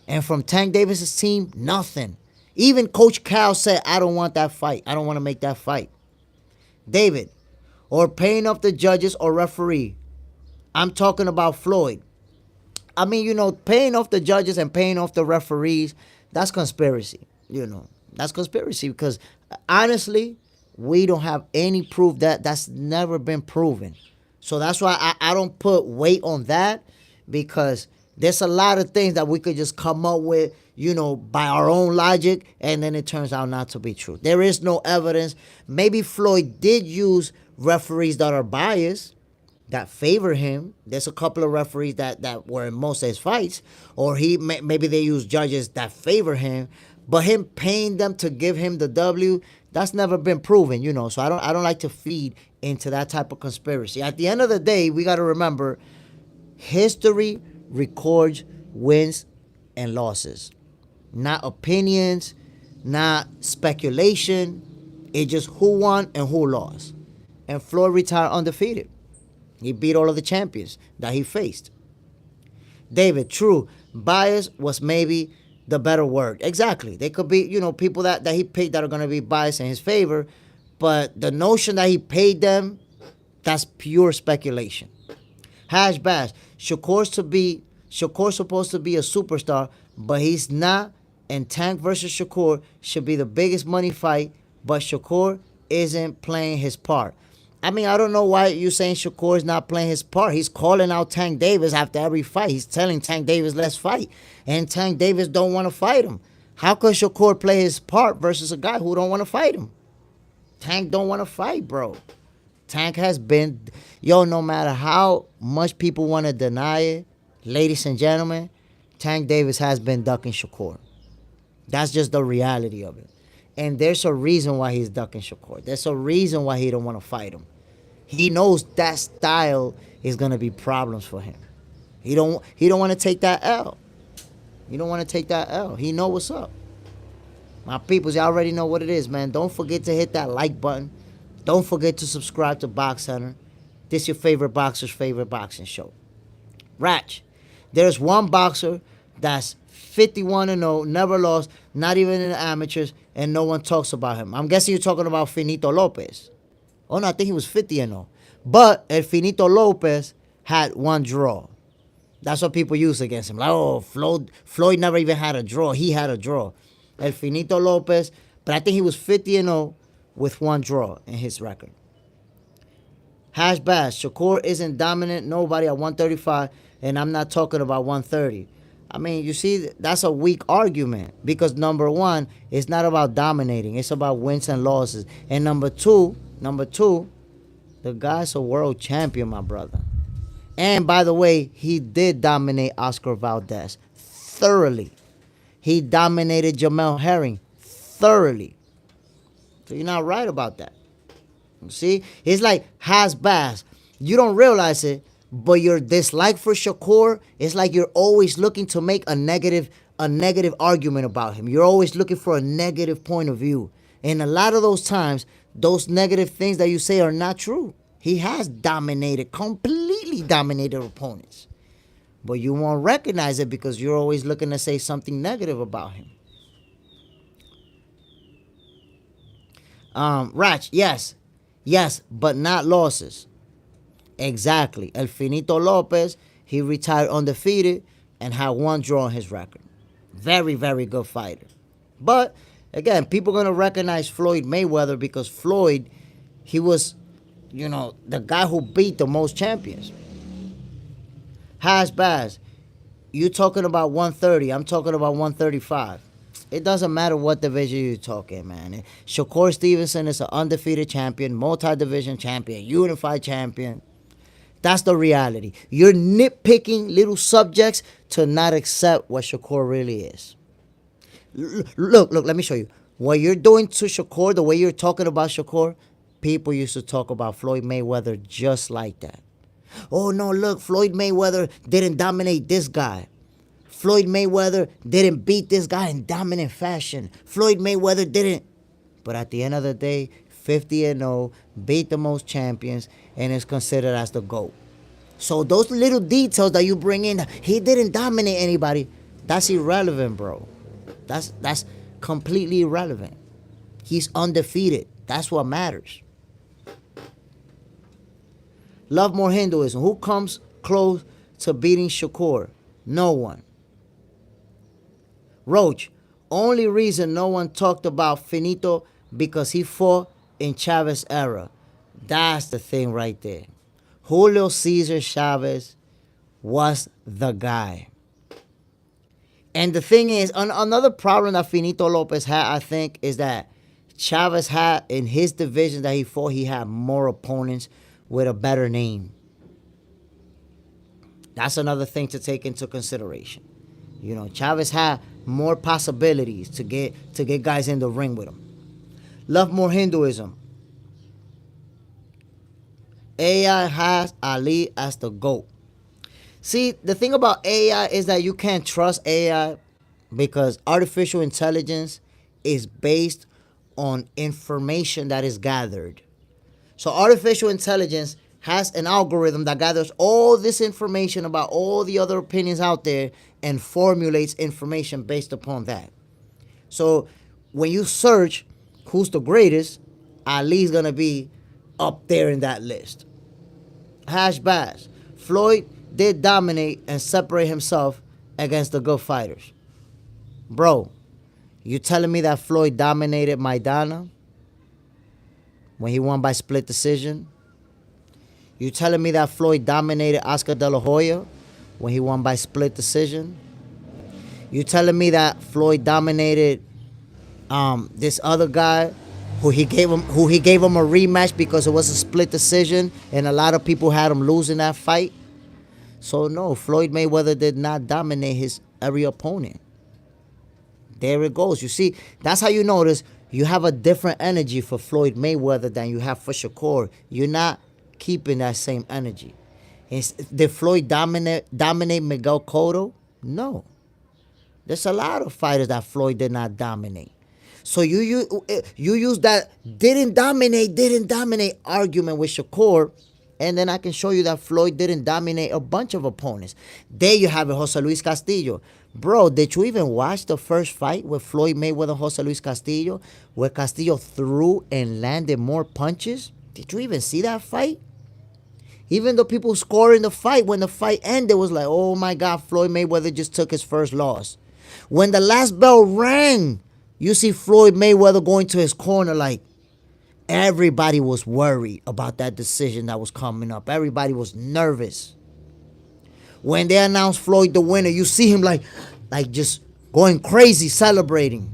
And from Tank Davis's team, nothing. Even Coach Cal said, I don't want that fight. I don't want to make that fight. David, or paying off the judges or referee. I'm talking about Floyd. I mean, paying off the judges and paying off the referees, that's conspiracy. That's conspiracy because honestly, we don't have any proof that's never been proven. So that's why I don't put weight on that, because there's a lot of things that we could just come up with, by our own logic, and then it turns out not to be true. There is no evidence. Maybe Floyd did use referees that are biased, that favor him. There's a couple of referees that were in most of his fights, or maybe they use judges that favor him, but him paying them to give him the W, that's never been proven, So I don't like to feed into that type of conspiracy. At the end of the day, we got to remember, history records wins and losses, not opinions, not speculation. It's just who won and who lost. And Floyd retired undefeated. He beat all of the champions that he faced. David, true, bias was maybe the better word. Exactly. They could be, people that he paid that are going to be biased in his favor. But the notion that he paid them, that's pure speculation. Hash Bash, Shakur's supposed to be a superstar, but he's not. And Tank versus Shakur should be the biggest money fight, but Shakur isn't playing his part. I mean, I don't know why you're saying Shakur is not playing his part. He's calling out Tank Davis after every fight. He's telling Tank Davis, let's fight. And Tank Davis don't want to fight him. How could Shakur play his part versus a guy who don't want to fight him? Tank don't want to fight, bro. Tank has been, no matter how much people want to deny it, ladies and gentlemen, Tank Davis has been ducking Shakur. That's just the reality of it. And there's a reason why he's ducking Shakur. There's a reason why he don't want to fight him. He knows that style is going to be problems for him. He don't want to take that L. He don't want to take that L. He know what's up. My peoples, y'all already know what it is, man. Don't forget to hit that like button. Don't forget to subscribe to Box Center. This your favorite boxer's favorite boxing show. Ratch, there's one boxer that's 51-0, never lost, not even in the amateurs, and no one talks about him. I'm guessing you're talking about Finito Lopez. Oh, no, I think he was 50-0. But El Finito Lopez had one draw. That's what people use against him. Like, oh, Floyd never even had a draw. He had a draw. El Finito Lopez, but I think he was 50-0 with one draw in his record. Hash Bash, Shakur isn't dominant, nobody at 135, and I'm not talking about 130. I mean, you see, that's a weak argument because number one, it's not about dominating. It's about wins and losses. And number two, the guy's a world champion, my brother. And by the way, he did dominate Oscar Valdez thoroughly. He dominated Jamel Herring thoroughly. So you're not right about that. See? It's like Hasbaz. You don't realize it, but your dislike for Shakur is like you're always looking to make a negative argument about him. You're always looking for a negative point of view. And a lot of those times, those negative things that you say are not true. He has completely dominated opponents. But you won't recognize it because you're always looking to say something negative about him. Ratch, yes, but not losses. Exactly. El Finito Lopez, he retired undefeated and had one draw on his record. Very, very good fighter. But, again, people are going to recognize Floyd Mayweather because Floyd, he was, the guy who beat the most champions. Hasbaz, you talking about 130. I'm talking about 135. It doesn't matter what division you're talking, man. Shakur Stevenson is an undefeated champion, multi-division champion, unified champion. That's the reality. You're nitpicking little subjects to not accept what Shakur really is. Look, let me show you. What you're doing to Shakur, the way you're talking about Shakur, people used to talk about Floyd Mayweather just like that. Oh, no, look, Floyd Mayweather didn't dominate this guy. Floyd Mayweather didn't beat this guy in dominant fashion. Floyd Mayweather didn't. But at the end of the day, 50-0, beat the most champions, and is considered as the GOAT. So those little details that you bring in, he didn't dominate anybody, that's irrelevant, bro. That's completely irrelevant. He's undefeated. That's what matters. Love more Hinduism. Who comes close to beating Shakur? No one. Roach. Only reason no one talked about Finito because he fought in Chavez era. That's the thing right there. Julio Cesar Chavez was the guy. And the thing is, another problem that Finito Lopez had, I think, is that Chavez had, in his division that he fought, he had more opponents with a better name. That's another thing to take into consideration. You know, Chavez had more possibilities to get guys in the ring with him. Love more Hinduism. AI has Ali as the GOAT. See, the thing about AI is that you can't trust AI because artificial intelligence is based on information that is gathered. So artificial intelligence has an algorithm that gathers all this information about all the other opinions out there and formulates information based upon that. So when you search who's the greatest, Ali's going to be up there in that list. Hash Bass. Floyd did dominate and separate himself against the good fighters. Bro, you telling me that Floyd dominated Maidana when he won by split decision? You telling me that Floyd dominated Oscar De La Hoya when he won by split decision? You telling me that Floyd dominated this other guy who he gave him a rematch because it was a split decision and a lot of people had him losing that fight? So no, Floyd Mayweather did not dominate his every opponent. There it goes. You see, that's how you notice you have a different energy for Floyd Mayweather than you have for Shakur. You're not keeping that same energy. Did Floyd dominate Miguel Cotto? No. There's a lot of fighters that Floyd did not dominate. So you use that didn't dominate argument with Shakur, and then I can show you that Floyd didn't dominate a bunch of opponents. There you have it, Jose Luis Castillo. Bro, did you even watch the first fight with Floyd Mayweather and Jose Luis Castillo, where Castillo threw and landed more punches? Did you even see that fight? Even the people scoring the fight, when the fight ended, it was like, oh my God, Floyd Mayweather just took his first loss. When the last bell rang, you see Floyd Mayweather going to his corner like, everybody was worried about that decision that was coming up. Everybody was nervous. When they announced Floyd the winner, you see him like just going crazy, celebrating.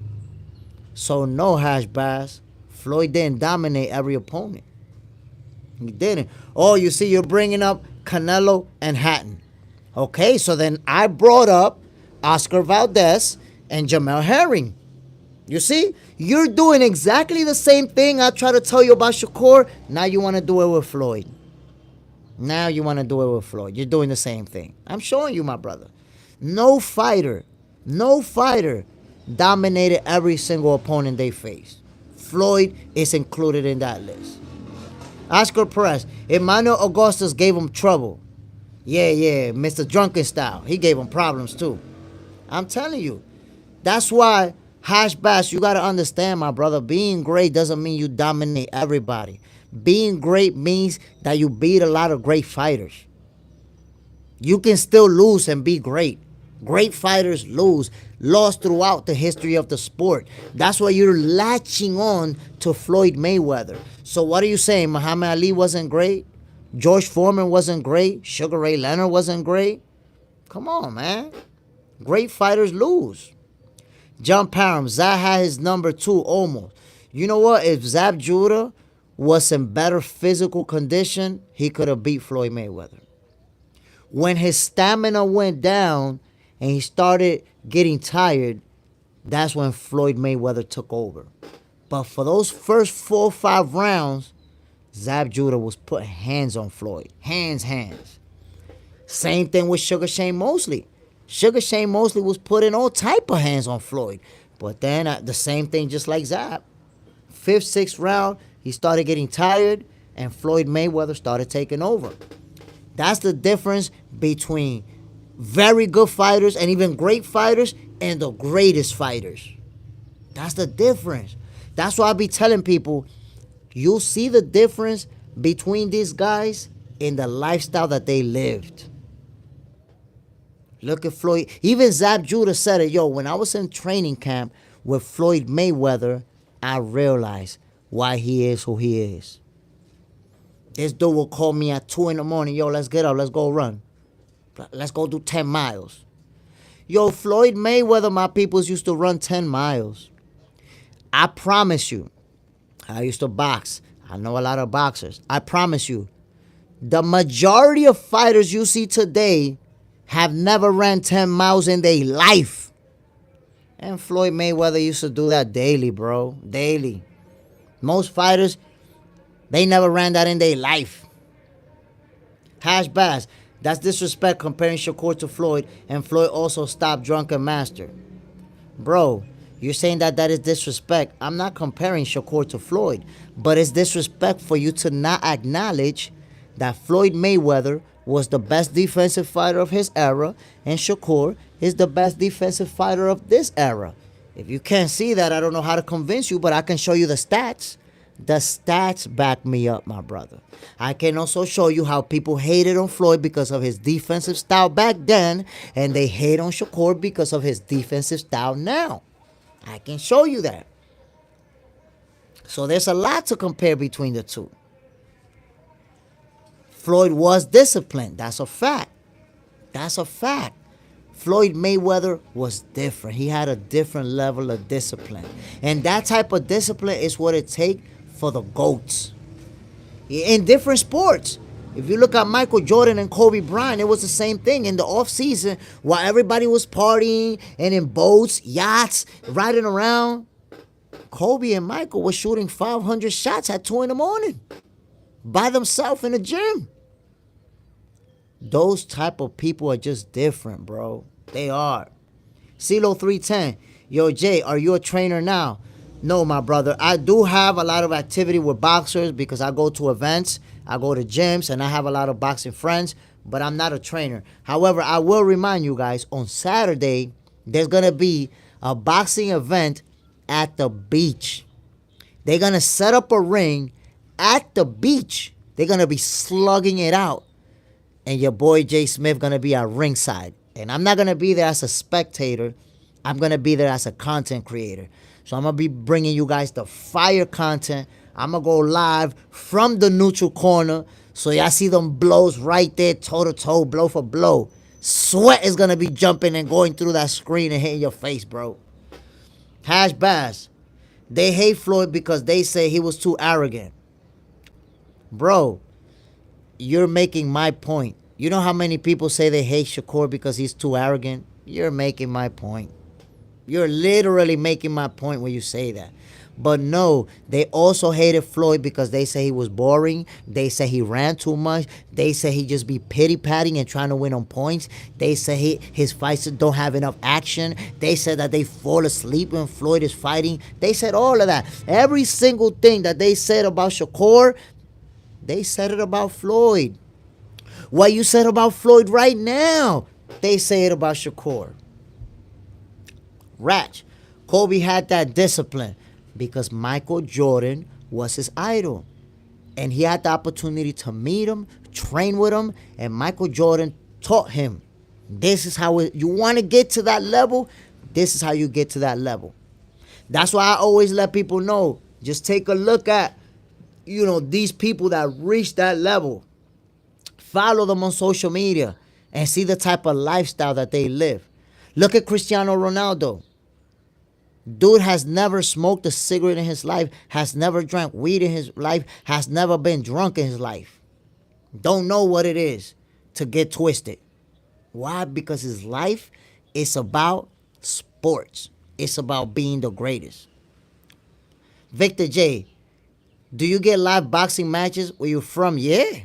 So no, Hash Bass, Floyd didn't dominate every opponent. He didn't. Oh, you see, you're bringing up Canelo and Hatton. Okay, so then I brought up Oscar Valdez and Jamel Herring. You see, you're doing exactly the same thing I try to tell you about Shakur. Now you want to do it with Floyd. You're doing the same thing. I'm showing you, my brother. No fighter dominated every single opponent they faced. Floyd is included in that list. Oscar Perez, Emmanuel Augustus gave him trouble. Yeah, Mr. Drunken Style. He gave him problems too. I'm telling you. That's why, Hash Bass, you got to understand, my brother, being great doesn't mean you dominate everybody. Being great means that you beat a lot of great fighters. You can still lose and be great. Great fighters lost throughout the history of the sport. That's why you're latching on to Floyd Mayweather. So what are you saying? Muhammad Ali wasn't great? George Foreman wasn't great? Sugar Ray Leonard wasn't great? Come on, man. Great fighters lose. John Parham, Zab had his number 2 almost. You know what? If Zab Judah was in better physical condition, he could have beat Floyd Mayweather. When his stamina went down and he started getting tired, that's when Floyd Mayweather took over. But for those first 4 or 5 rounds, Zab Judah was putting hands on Floyd. Hands. Same thing with Sugar Shane Mosley. Sugar Shane Mosley was putting all type of hands on Floyd. But then the same thing just like Zab. 5th, 6th round, he started getting tired and Floyd Mayweather started taking over. That's the difference between very good fighters and even great fighters and the greatest fighters. That's the difference. That's why I be telling people, you'll see the difference between these guys in the lifestyle that they lived. Look at Floyd. Even Zab Judah said it. Yo, when I was in training camp with Floyd Mayweather, I realized why he is who he is. This dude will call me at 2 in the morning. Yo, let's get up. Let's go run. Let's go do 10 miles. Yo, Floyd Mayweather, my peoples, used to run 10 miles. I promise you, I used to box. I know a lot of boxers. I promise you, the majority of fighters you see today have never ran 10 miles in their life. And Floyd Mayweather used to do that daily, bro. Daily. Most fighters, they never ran that in their life. Hash Bass. That's disrespect comparing Shakur to Floyd, and Floyd also stopped Drunken Master. Bro, you're saying that is disrespect. I'm not comparing Shakur to Floyd, but it's disrespect for you to not acknowledge that Floyd Mayweather was the best defensive fighter of his era, and Shakur is the best defensive fighter of this era. If you can't see that, I don't know how to convince you, but I can show you the stats. The stats back me up, my brother. I can also show you how people hated on Floyd because of his defensive style back then, and they hate on Shakur because of his defensive style now. I can show you that. So there's a lot to compare between the two. Floyd was disciplined. That's a fact. That's a fact. Floyd Mayweather was different. He had a different level of discipline. And that type of discipline is what it takes for the GOATs. In different sports. If you look at Michael Jordan and Kobe Bryant, it was the same thing. In the off season, while everybody was partying and in boats, yachts, riding around, Kobe and Michael were shooting 500 shots at 2 in the morning by themselves in the gym. Those type of people are just different, bro. They are. CeeLo 310. Yo, Jay, are you a trainer now? No, my brother. I do have a lot of activity with boxers because I go to events, I go to gyms, and I have a lot of boxing friends, but I'm not a trainer. However, I will remind you guys, on Saturday, there's going to be a boxing event at the beach. They're going to set up a ring at the beach. They're going to be slugging it out. And your boy Jay Smith going to be at ringside. And I'm not going to be there as a spectator. I'm going to be there as a content creator. So I'm going to be bringing you guys the fire content. I'm going to go live from the neutral corner. So y'all see them blows right there, toe-to-toe, blow for blow. Sweat is going to be jumping and going through that screen and hitting your face, bro. Hash Bass. They hate Floyd because they say he was too arrogant. Bro, you're making my point. You know how many people say they hate Shakur because he's too arrogant? You're making my point. You're literally making my point when you say that. But no, they also hated Floyd because they say he was boring. They say he ran too much. They say he just be pity-patting and trying to win on points. They say his fights don't have enough action. They said that they fall asleep when Floyd is fighting. They said all of that. Every single thing that they said about Shakur, they said it about Floyd. What you said about Floyd right now, they say it about Shakur. Ratch, Kobe had that discipline because Michael Jordan was his idol. And he had the opportunity to meet him, train with him, and Michael Jordan taught him. This is how you want to get to that level. This is how you get to that level. That's why I always let people know, just take a look at, these people that reach that level. Follow them on social media and see the type of lifestyle that they live. Look at Cristiano Ronaldo. Dude has never smoked a cigarette in his life, has never drank weed in his life, has never been drunk in his life. Don't know what it is to get twisted. Why? Because his life is about sports. It's about being the greatest. Victor J, do you get live boxing matches where you're from? Yeah.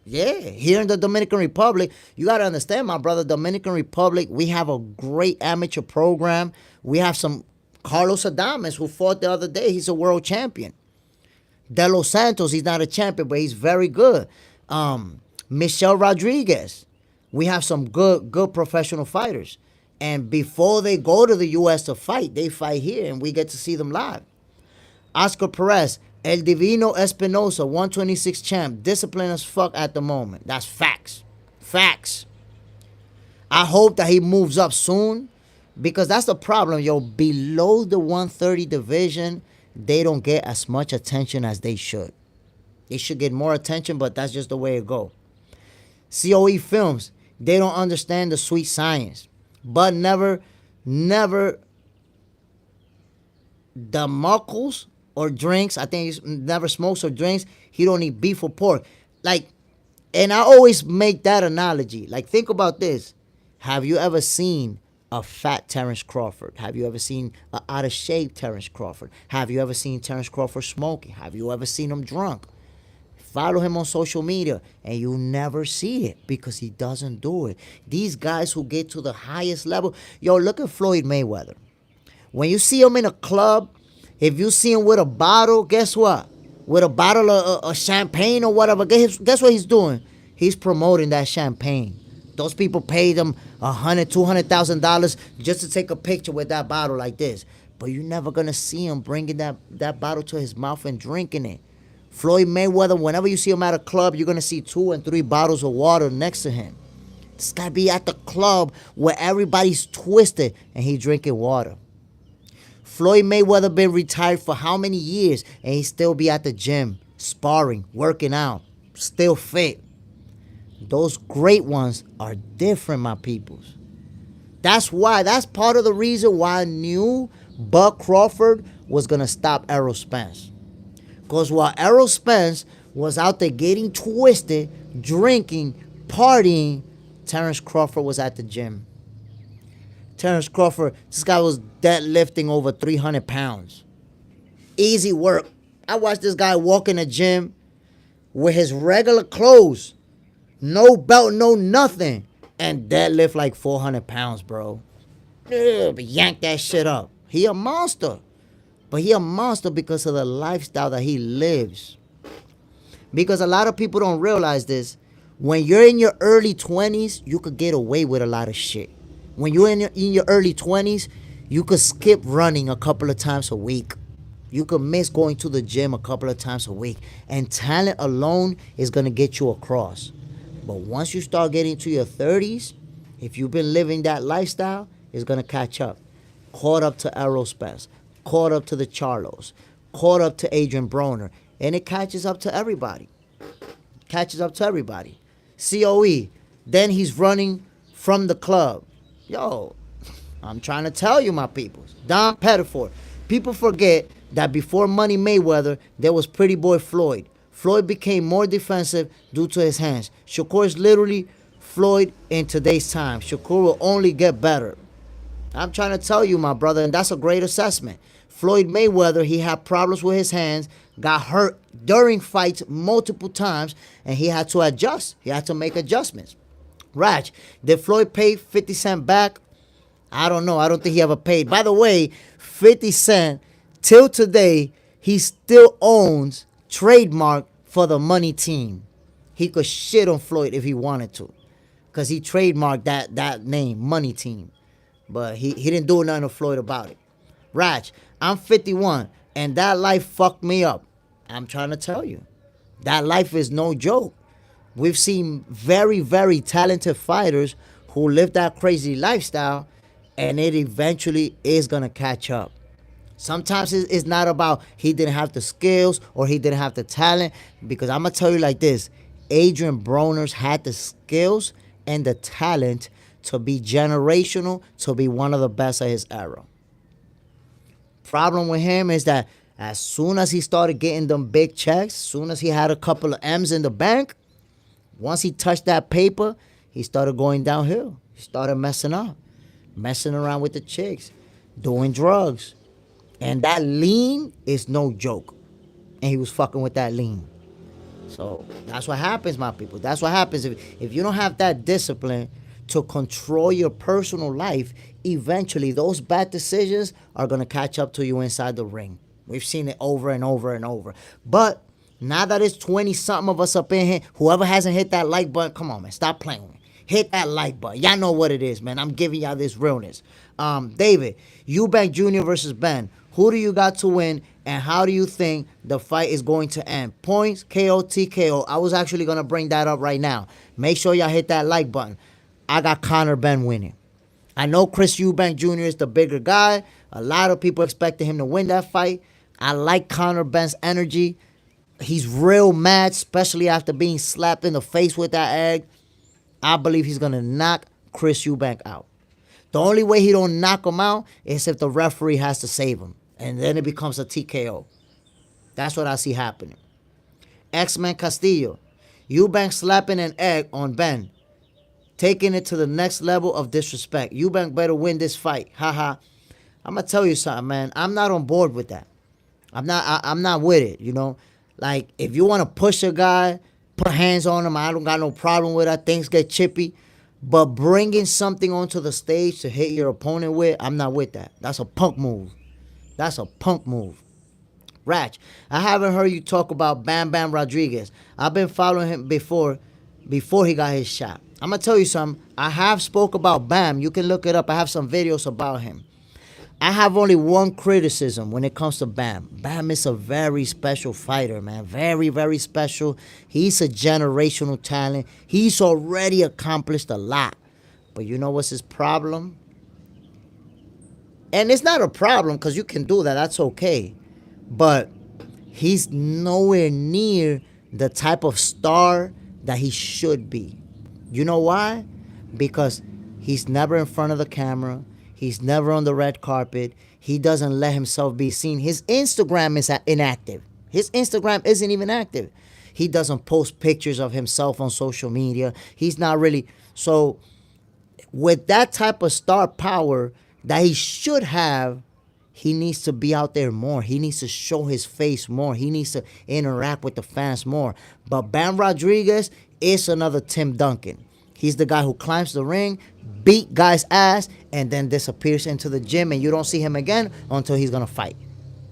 Here in the Dominican Republic, you got to understand, my brother, Dominican Republic, we have a great amateur program. We have some Carlos Adames who fought the other day. He's a world champion. De Los Santos, he's not a champion, but he's very good. Michelle Rodriguez. We have some good professional fighters. And before they go to the U.S. to fight, they fight here, and we get to see them live. Oscar Perez, El Divino Espinosa, 126 champ, disciplined as fuck at the moment. That's facts. Facts. I hope that he moves up soon because that's the problem, yo. Below the 130 division, they don't get as much attention as they should. They should get more attention, but that's just the way it go. COE Films, they don't understand the sweet science. But never the muckles or drinks. I think he never smokes or drinks. He don't eat beef or pork. Like, and I always make that analogy. Like, think about this. Have you ever seen a fat Terrence Crawford? Have you ever seen an out of shape Terrence Crawford? Have you ever seen Terrence Crawford smoking? Have you ever seen him drunk? Follow him on social media and you never see it because he doesn't do it. These guys who get to the highest level, yo, look at Floyd Mayweather. When you see him in a club, if you see him with a bottle, guess what? With a bottle of champagne or whatever, guess what he's doing? He's promoting that champagne. Those people paid him $100,000-$200,000 just to take a picture with that bottle like this. But you're never gonna see him bringing that bottle to his mouth and drinking it. Floyd Mayweather, whenever you see him at a club, you're going to see 2 and 3 bottles of water next to him. This guy be at the club where everybody's twisted and he drinking water. Floyd Mayweather been retired for how many years and he still be at the gym, sparring, working out, still fit. Those great ones are different, my peoples. That's part of the reason why I knew Buck Crawford was going to stop Errol Spence. Because while Errol Spence was out there getting twisted, drinking, partying, Terrence Crawford was at the gym. Terrence Crawford, this guy was deadlifting over 300 pounds. Easy work. I watched this guy walk in the gym with his regular clothes. No belt, no nothing. And deadlift like 400 pounds, bro. But yank that shit up. He a monster. But he a monster because of the lifestyle that he lives. Because a lot of people don't realize this. When you're in your early 20s, you could get away with a lot of shit. When you're in your early 20s, you could skip running a couple of times a week. You could miss going to the gym a couple of times a week. And talent alone is going to get you across. But once you start getting to your 30s, if you've been living that lifestyle, it's going to catch up. Caught up to Errol Spence. Caught up to the Charlos, caught up to Adrian Broner, and it catches up to everybody. Catches up to everybody. COE, then he's running from the club. Yo, I'm trying to tell you, my peoples. Don Pettiford. People forget that before Money Mayweather, there was Pretty Boy Floyd. Floyd became more defensive due to his hands. Shakur is literally Floyd in today's time. Shakur will only get better. I'm trying to tell you, my brother, and that's a great assessment. Floyd Mayweather, he had problems with his hands, got hurt during fights multiple times, and he had to adjust. He had to make adjustments. Raj, did Floyd pay 50 Cent back? I don't know. I don't think he ever paid. By the way, 50 Cent, till today, he still owns trademark for the Money Team. He could shit on Floyd if he wanted to, because he trademarked that name, Money Team. But he didn't do nothing to Floyd about it. Raj, I'm 51, and that life fucked me up. I'm trying to tell you. That life is no joke. We've seen very, very talented fighters who live that crazy lifestyle, and it eventually is going to catch up. Sometimes it's not about he didn't have the skills or he didn't have the talent, because I'm going to tell you like this. Adrian Broner's had the skills and the talent to be generational, to be one of the best of his era. Problem with him is that as soon as he started getting them big checks, as soon as he had a couple of M's in the bank, once he touched that paper, he started going downhill. He started messing up, messing around with the chicks, doing drugs. And that lean is no joke. And he was fucking with that lean. So that's what happens, my people. That's what happens. If you don't have that discipline to control your personal life, eventually those bad decisions are going to catch up to you inside the ring. We've seen it over and over and over. But now that it's 20-something of us up in here, whoever hasn't hit that like button, come on, man, stop playing with me. Hit that like button. Y'all know what it is, man. I'm giving y'all this realness. David, Eubank Jr. versus Benn. Who do you got to win, And how do you think the fight is going to end? Points, KO, TKO. I was actually going to bring that up right now. Make sure y'all hit that like button. I got Conor Benn winning. I know Chris Eubank Jr. is the bigger guy. A lot of people expected him to win that fight. I like Conor Benn's energy. He's real mad, especially after being slapped in the face with that egg. I believe he's going to knock Chris Eubank out. The only way he don't knock him out is if the referee has to save him. And then it becomes a TKO. That's what I see happening. X-Men Castillo. Eubank slapping an egg on Ben. Taking it to the next level of disrespect. Eubank better win this fight. Haha. I'm going to tell you something, man. I'm not on board with that. I'm not with it, you know. Like, if you want to push a guy, put hands on him, I don't got no problem with that. Things get chippy. But bringing something onto the stage to hit your opponent with, I'm not with that. That's a punk move. That's a punk move. Ratch, I haven't heard you talk about Bam Bam Rodriguez. I've been following him before he got his shot. I'm going to tell you something. I have spoke about Bam. You can look it up. I have some videos about him. I have only one criticism when it comes to Bam. Bam is a very special fighter, man. Very, very special. He's a generational talent. He's already accomplished a lot. But you know what's his problem? And it's not a problem because you can do that. That's okay. But he's nowhere near the type of star that he should be. You know why? Because he's never in front of the camera. He's never on the red carpet. He doesn't let himself be seen. His Instagram is inactive. His Instagram isn't even active. He doesn't post pictures of himself on social media. He's not really. So with that type of star power that he should have, he needs to be out there more. He needs to show his face more. He needs to interact with the fans more. But Bam Rodriguez is another Tim Duncan. He's the guy who climbs the ring, beat guys' ass, and then disappears into the gym, and you don't see him again until he's going to fight.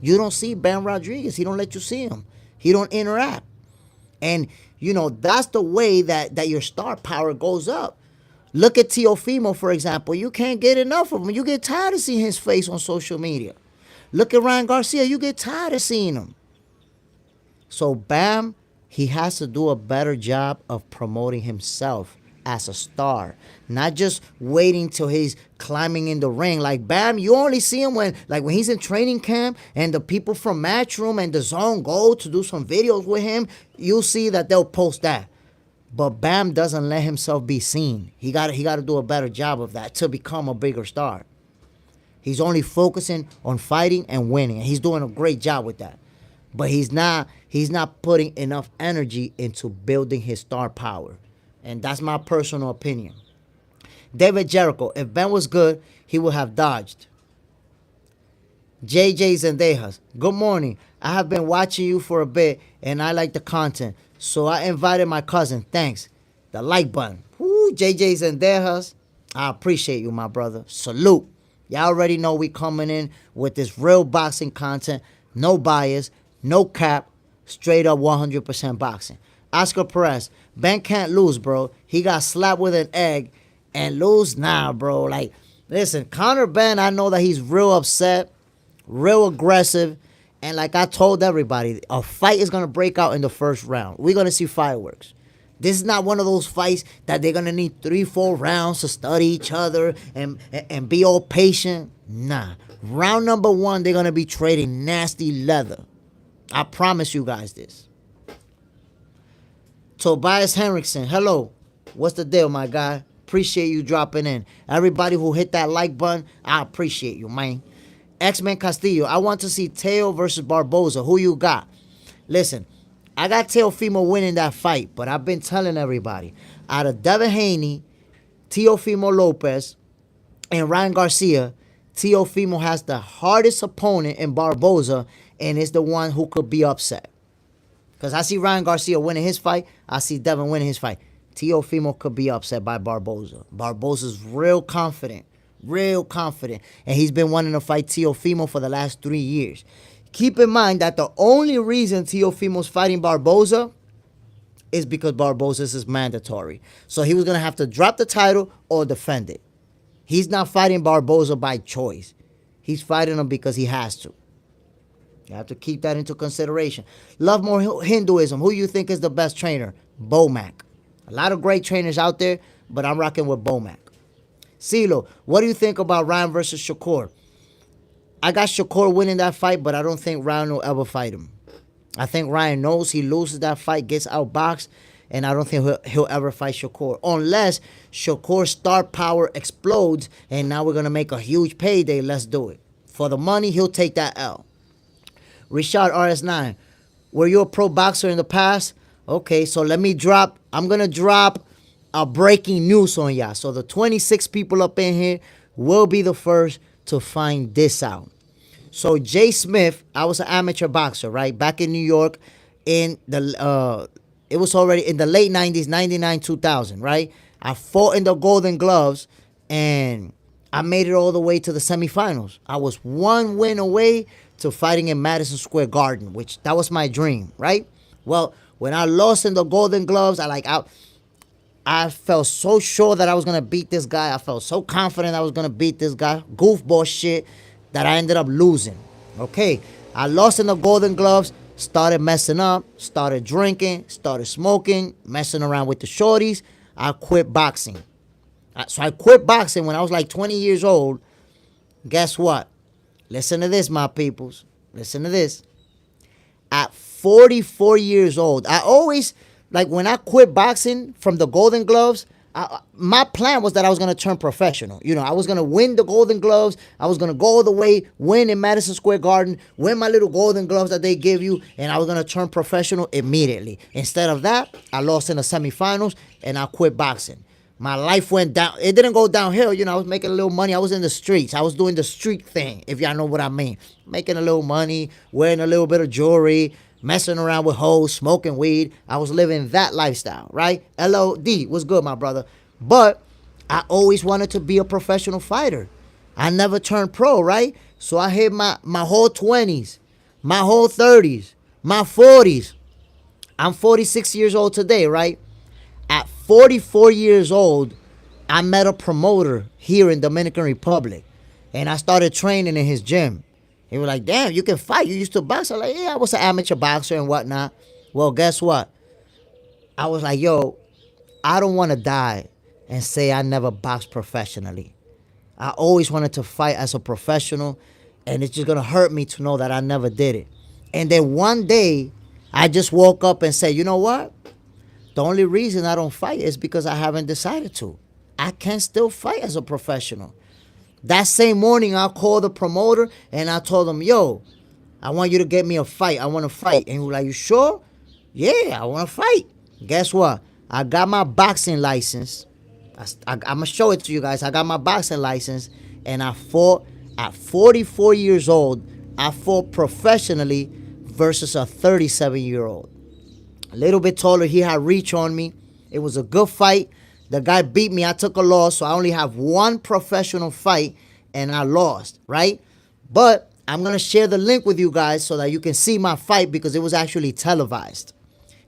You don't see Bam Rodriguez. He don't let you see him. He don't interact. And, you know, that's the way that your star power goes up. Look at Teofimo, for example. You can't get enough of him. You get tired of seeing his face on social media. Look at Ryan Garcia. You get tired of seeing him. So Bam, he has to do a better job of promoting himself as a star, not just waiting till he's climbing in the ring. Like Bam, you only see him when he's in training camp and the people from Matchroom and the Zone go to do some videos with him. You'll see that they'll post that. But Bam doesn't let himself be seen. He got to do a better job of that to become a bigger star. He's only focusing on fighting and winning, and he's doing a great job with that. But he's not putting enough energy into building his star power. And that's my personal opinion. David Jericho, if Ben was good, he would have dodged. JJ Zendejas, good morning. I have been watching you for a bit, and I like the content. So I invited my cousin. Thanks. The like button. Woo, JJ Zendejas, I appreciate you, my brother. Salute. Y'all already know we coming in with this real boxing content. No bias, no cap, straight up 100% boxing. Oscar Perez, Ben can't lose, bro. He got slapped with an egg and lose now, bro. Like, listen, Conor Benn, I know that he's real upset, real aggressive, and like I told everybody, a fight is going to break out in the first round. We're going to see fireworks. This is not one of those fights that they're going to need 3-4 rounds to study each other and be all patient. Nah. Round number 1, they're going to be trading nasty leather. I promise you guys this. Tobias Henriksen, hello. What's the deal, my guy? Appreciate you dropping in. Everybody who hit that like button, I appreciate you, man. X-Men Castillo, I want to see Teo versus Barboza. Who you got? Listen, I got Teofimo winning that fight, but I've been telling everybody, out of Devin Haney, Teofimo Lopez, and Ryan Garcia, Teofimo has the hardest opponent in Barboza, and is the one who could be upset. Because I see Ryan Garcia winning his fight. I see Devin winning his fight. Teofimo could be upset by Barboza. Barboza's real confident. And he's been wanting to fight Teofimo for the last 3 years. Keep in mind that the only reason Teofimo's fighting Barboza is because Barboza's is mandatory. So he was going to have to drop the title or defend it. He's not fighting Barboza by choice. He's fighting him because he has to. You have to keep that into consideration. Love more Hinduism. Who you think is the best trainer? Bomac. A lot of great trainers out there, but I'm rocking with Bomac. CeeLo, what do you think about Ryan versus Shakur? I got Shakur winning that fight, but I don't think Ryan will ever fight him. I think Ryan knows he loses that fight, gets outboxed, and I don't think he'll ever fight Shakur. Unless Shakur's star power explodes, and now we're going to make a huge payday. Let's do it. For the money, he'll take that L. Rishad RS9, were you a pro boxer in the past? Okay, so I'm going to drop a breaking news on y'all. So the 26 people up in here will be the first to find this out. So Jay Smith, I was an amateur boxer, right? Back in New York in the, it was already in the late 90s, 99, 2000, right? I fought in the Golden Gloves and I made it all the way to the semifinals. I was one win away to fighting in Madison Square Garden, which that was my dream, right? Well, when I lost in the Golden Gloves, I felt so sure that I was going to beat this guy. I felt so confident I was going to beat this guy. Goofball shit that I ended up losing. Okay, I lost in the Golden Gloves, started messing up, started drinking, started smoking, messing around with the shorties. I quit boxing. So I quit boxing when I was like 20 years old. Guess what? Listen to this, my peoples. Listen to this. At 44 years old, I always, like when I quit boxing from the Golden Gloves, my plan was that I was going to turn professional. You know, I was going to win the Golden Gloves. I was going to go all the way, win in Madison Square Garden, win my little Golden Gloves that they give you, and I was going to turn professional immediately. Instead of that, I lost in the semifinals, and I quit boxing. My life went down. It didn't go downhill. You know, I was making a little money. I was in the streets. I was doing the street thing, if y'all know what I mean. Making a little money, wearing a little bit of jewelry, messing around with hoes, smoking weed. I was living that lifestyle, right? LOD, what's good, my brother? But I always wanted to be a professional fighter. I never turned pro, right? So I hit my whole 20s, my whole 30s, my 40s. I'm 46 years old today, right? At 44 years old, I met a promoter here in Dominican Republic. And I started training in his gym. He was like, damn, you can fight. You used to box? I'm like, yeah, I was an amateur boxer and whatnot. Well, guess what? I was like, yo, I don't want to die and say I never boxed professionally. I always wanted to fight as a professional, and it's just going to hurt me to know that I never did it. And then one day, I just woke up and said, you know what? The only reason I don't fight is because I haven't decided to. I can still fight as a professional. That same morning, I called the promoter and I told him, yo, I want you to get me a fight. I want to fight. And he was like, you sure? Yeah, I want to fight. Guess what? I got my boxing license. I'm going to show it to you guys. I got my boxing license and I fought at 44 years old. I fought professionally versus a 37-year-old. A little bit taller. He had reach on me. It was a good fight. The guy beat me. I took a loss, so I only have one professional fight, and I lost, right? But I'm going to share the link with you guys so that you can see my fight because it was actually televised.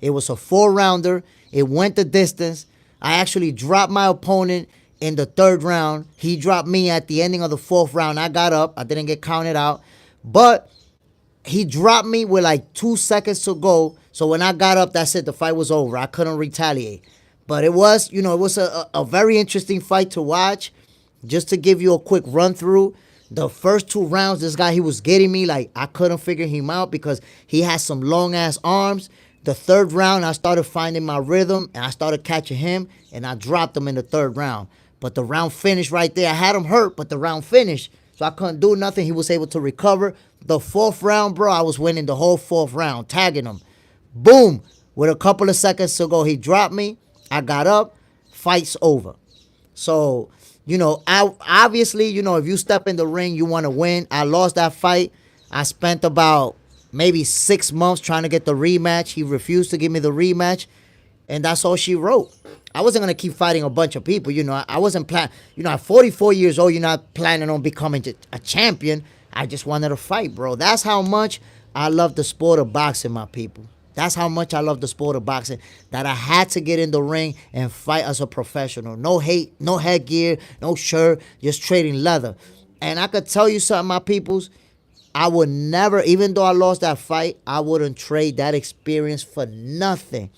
It was a 4-rounder. It went the distance. I actually dropped my opponent in the 3rd round. He dropped me at the ending of the 4th round. I got up. I didn't get counted out. But he dropped me with like 2 seconds to go. So when I got up, that's it. The fight was over. I couldn't retaliate. But it was, you know, it was a very interesting fight to watch. Just to give you a quick run through, the first 2 rounds, this guy, he was getting me. Like, I couldn't figure him out because he had some long-ass arms. The 3rd round, I started finding my rhythm, and I started catching him, and I dropped him in the 3rd round. But the round finished right there. I had him hurt, but the round finished. So I couldn't do nothing. He was able to recover. The 4th round, bro, I was winning the whole 4th round, tagging him. Boom. With a couple of seconds to go, he dropped me. I got up. Fight's over. So, you know, obviously, you know, if you step in the ring, you want to win. I lost that fight. I spent about maybe 6 months trying to get the rematch. He refused to give me the rematch. And that's all she wrote. I wasn't going to keep fighting a bunch of people. You know, I wasn't planning. You know, at 44 years old, you're not planning on becoming a champion. I just wanted to fight, bro. That's how much I love the sport of boxing, my people. That's how much I love the sport of boxing, that I had to get in the ring and fight as a professional. No hate, no headgear, no shirt, just trading leather. And I could tell you something, my peoples, I would never, even though I lost that fight, I wouldn't trade that experience for nothing.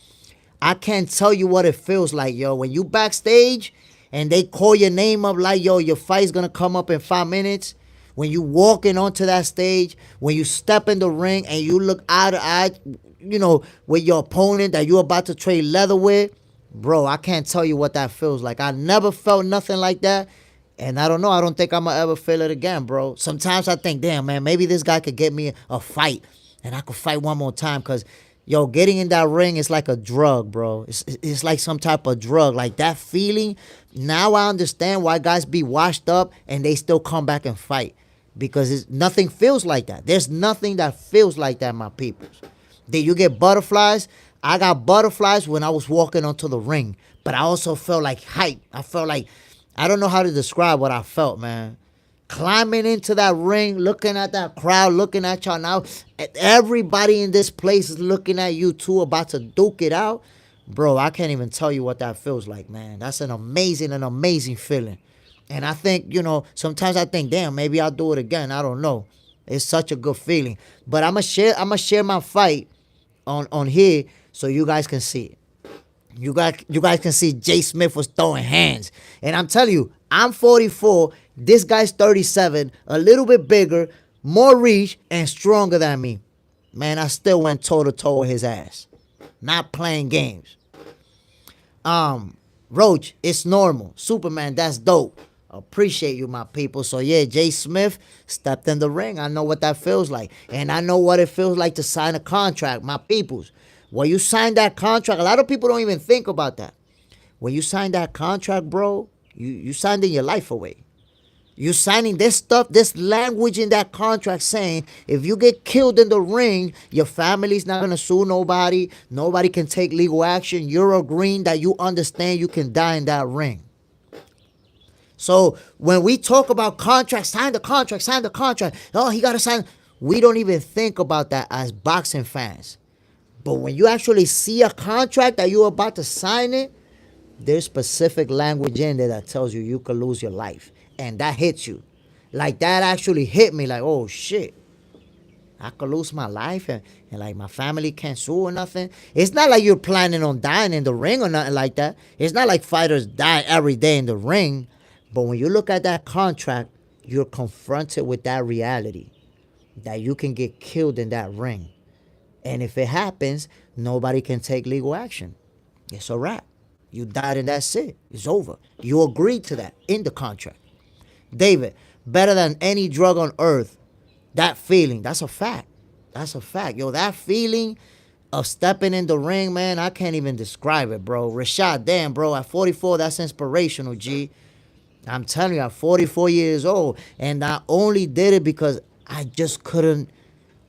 I can't tell you what it feels like, yo. When you backstage and they call your name up like, yo, your fight's gonna come up in 5 minutes. When you walking onto that stage, when you step in the ring and you look eye to eye, with your opponent that you're about to trade leather with, bro, I can't tell you what that feels like. I never felt nothing like that. And I don't know. I don't think I'm going to ever feel it again, bro. Sometimes I think, damn, man, maybe this guy could get me a fight and I could fight one more time. Because, yo, getting in that ring is like a drug, bro. It's like some type of drug. Like that feeling. Now I understand why guys be washed up and they still come back and fight. Because nothing feels like that. There's nothing that feels like that, my peoples. Did you get butterflies? I got butterflies when I was walking onto the ring. But I also felt like hype. I felt like, I don't know how to describe what I felt, man. Climbing into that ring, looking at that crowd, looking at y'all now. Everybody in this place is looking at you too, about to duke it out. Bro, I can't even tell you what that feels like, man. That's an amazing feeling. And I think, sometimes I think, damn, maybe I'll do it again. I don't know. It's such a good feeling. But I'm gonna share my fight on here so you guys can see it. You guys can see Jay Smith was throwing hands. And I'm telling you, I'm 44. This guy's 37, a little bit bigger, more reach, and stronger than me. Man, I still went toe-to-toe with his ass. Not playing games. Roach, it's normal. Superman, that's dope. Appreciate you, my people. So, yeah, Jay Smith stepped in the ring. I know what that feels like. And I know what it feels like to sign a contract, my peoples. When you sign that contract, a lot of people don't even think about that. When you sign that contract, bro, you signed your life away. You signing this stuff, this language in that contract saying if you get killed in the ring, your family's not going to sue nobody. Nobody can take legal action. You're agreeing that you understand you can die in that ring. So when we talk about contract, sign the contract. Oh, he got to sign. We don't even think about that as boxing fans. But when you actually see a contract that you're about to sign it, there's specific language in there that tells you could lose your life. And that hits you. Like that actually hit me like, oh shit. I could lose my life and like my family can't sue or nothing. It's not like you're planning on dying in the ring or nothing like that. It's not like fighters die every day in the ring. But when you look at that contract, you're confronted with that reality. That you can get killed in that ring. And if it happens, nobody can take legal action. It's a wrap. You died and that's it. It's over. You agreed to that in the contract. David, better than any drug on earth. That feeling, that's a fact. That's a fact. Yo, that feeling of stepping in the ring, man, I can't even describe it, bro. Rashad, damn, bro, at 44, that's inspirational, G. I'm telling you, at 44 years old. And I only did it because I just couldn't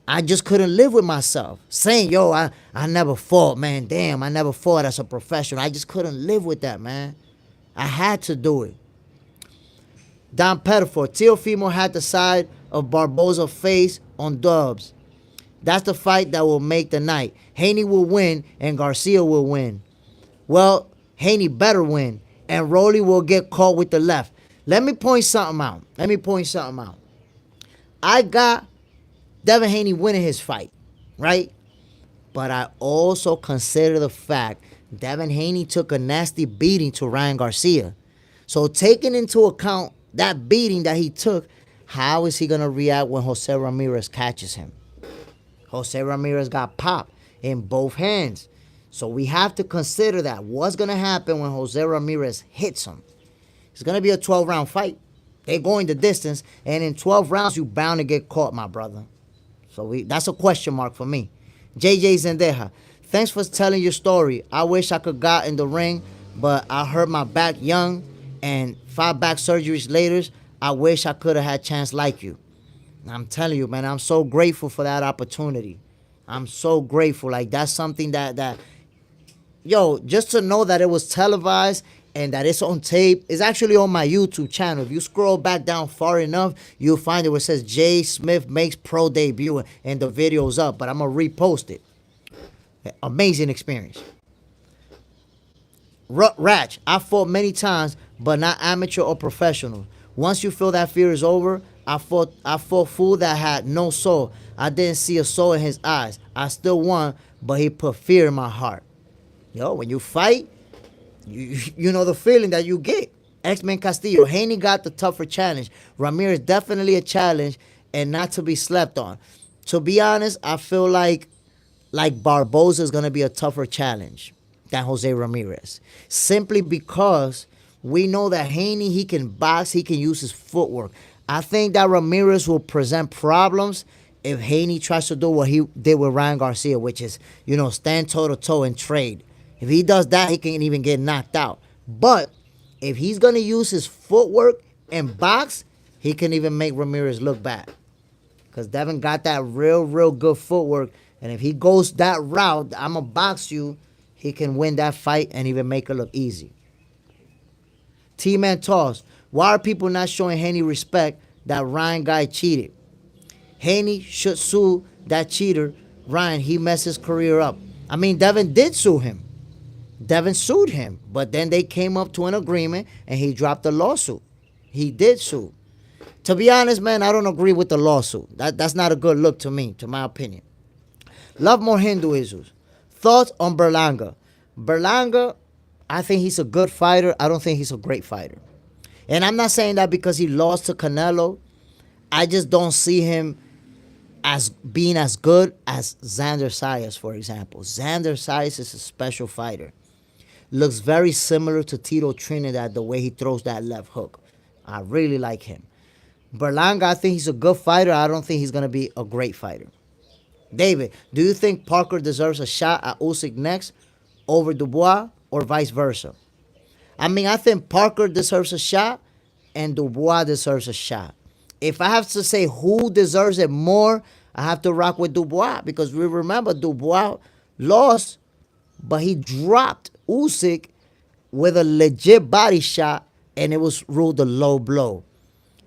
live with myself. Saying, yo, I never fought, man. Damn, I never fought as a professional. I just couldn't live with that, man. I had to do it. Don Pettiford, Teofimo had the side of Barboza face on Dubs. That's the fight that will make the night. Haney will win and Garcia will win. Well, Haney better win and Rolly will get caught with the left. Let me point something out. I got Devin Haney winning his fight, right? But I also consider the fact Devin Haney took a nasty beating to Ryan Garcia. So taking into account that beating that he took, how is he going to react when Jose Ramirez catches him? Jose Ramirez got popped in both hands. So we have to consider that. What's going to happen when Jose Ramirez hits him? It's going to be a 12-round fight. They're going the distance. And in 12 rounds, you're bound to get caught, my brother. So that's a question mark for me. JJ Zendeja, thanks for telling your story. I wish I could got in the ring, but I hurt my back young. And 5 back surgeries later, I wish I could have had a chance like you. I'm telling you, man, I'm so grateful for that opportunity. I'm so grateful. Like, that's something that yo, just to know that it was televised and that it's on tape. It's actually on my YouTube channel. If you scroll back down far enough, you'll find it where it says Jay Smith makes pro debut and the video's up. But I'm going to repost it. Amazing experience. Ratch, I fought many times, but not amateur or professional. Once you feel that fear is over, I fought fool that had no soul. I didn't see a soul in his eyes. I still won, but he put fear in my heart. Yo, when you fight, you know the feeling that you get. X-Men Castillo. Haney got the tougher challenge. Ramirez definitely a challenge and not to be slept on. To be honest, I feel like Barboza is gonna be a tougher challenge than Jose Ramirez. Simply because we know that Haney, he can box, he can use his footwork. I think that Ramirez will present problems if Haney tries to do what he did with Ryan Garcia, which is, stand toe to toe and trade. If he does that, he can even get knocked out. But if he's gonna use his footwork and box, he can even make Ramirez look bad. Because Devin got that real good footwork. And if he goes that route, I'm going to box you, he can win that fight and even make it look easy. T-Man toss. Why are people not showing Haney respect that Ryan guy cheated? Haney should sue that cheater. Ryan, he messed his career up. I mean, Devin did sue him. Devin sued him. But then they came up to an agreement and he dropped the lawsuit. He did sue. To be honest, man, I don't agree with the lawsuit. That's not a good look to me, to my opinion. Love more Hinduism. Thoughts on Berlanga? Berlanga, I think he's a good fighter. I don't think he's a great fighter. And I'm not saying that because he lost to Canelo. I just don't see him as being as good as Xander Sayas, for example. Xander Sayas is a special fighter. Looks very similar to Tito Trinidad, the way he throws that left hook. I really like him. Berlanga, I think he's a good fighter. I don't think he's going to be a great fighter. David, do you think Parker deserves a shot at Usyk next over Dubois or vice versa? I mean, I think Parker deserves a shot and Dubois deserves a shot. If I have to say who deserves it more, I have to rock with Dubois because we remember Dubois lost, but he dropped Usyk with a legit body shot and it was ruled a low blow.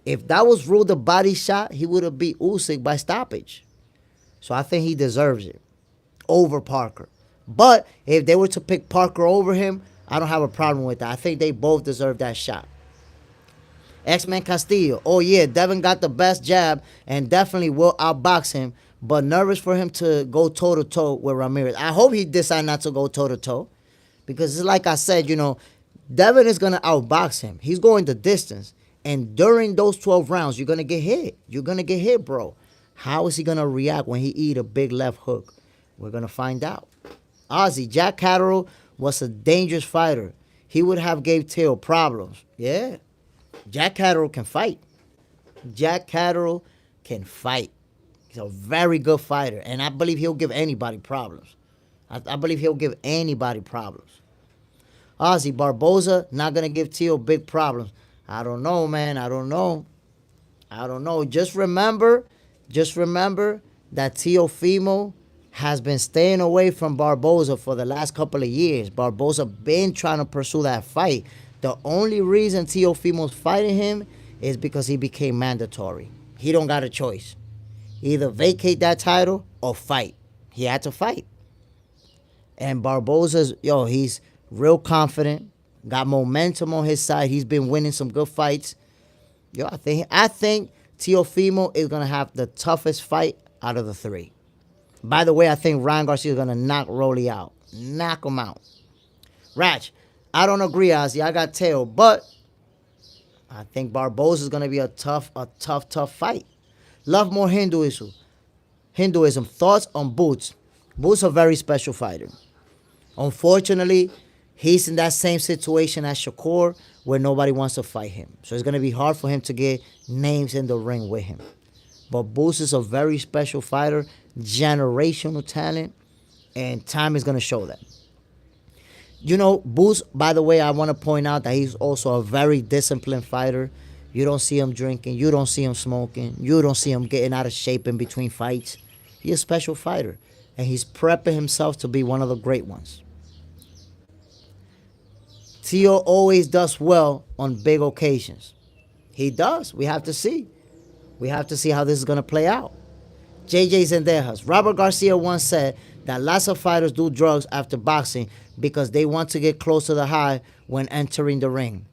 If that was ruled a body shot, he would have beat Usyk by stoppage. So I think he deserves it over Parker. But if they were to pick Parker over him, I don't have a problem with that. I think they both deserve that shot. X-Men Castillo. Oh, yeah, Devin got the best jab and definitely will outbox him, but nervous for him to go toe-to-toe with Ramirez. I hope he decides not to go toe-to-toe because it's like I said, Devin is going to outbox him. He's going the distance. And during those 12 rounds, you're going to get hit. You're going to get hit, bro. How is he going to react when he eat a big left hook? We're going to find out. Ozzy, Jack Catterall was a dangerous fighter. He would have gave Till problems. Yeah. Jack Catterall can fight. Jack Catterall can fight. He's a very good fighter. And I believe he'll give anybody problems. I believe he'll give anybody problems. Ozzy, Barboza not going to give Till big problems. I don't know, man. I don't know. Just remember that Teofimo has been staying away from Barboza for the last couple of years. Barboza been trying to pursue that fight. The only reason Teofimo's fighting him is because he became mandatory. He don't got a choice. Either vacate that title or fight. He had to fight. And Barboza's, he's real confident. Got momentum on his side. He's been winning some good fights. I think Teofimo is going to have the toughest fight out of the three. By the way, I think Ryan Garcia is going to knock Rolly out. Knock him out. Ratch, I don't agree, Ozzy. I got Teo, but I think Barboza is going to be a tough fight. Love more Hinduism. Thoughts on Boots. Boots a very special fighter. Unfortunately, he's in that same situation as Shakur where nobody wants to fight him. So it's going to be hard for him to get names in the ring with him. But Boots is a very special fighter, generational talent, and time is going to show that. Boots, by the way, I want to point out that he's also a very disciplined fighter. You don't see him drinking. You don't see him smoking. You don't see him getting out of shape in between fights. He's a special fighter, and he's prepping himself to be one of the great ones. Tio always does well on big occasions. He does. We have to see. We have to see how this is going to play out. JJ Zendejas. Robert Garcia once said that lots of fighters do drugs after boxing because they want to get close to the high when entering the ring.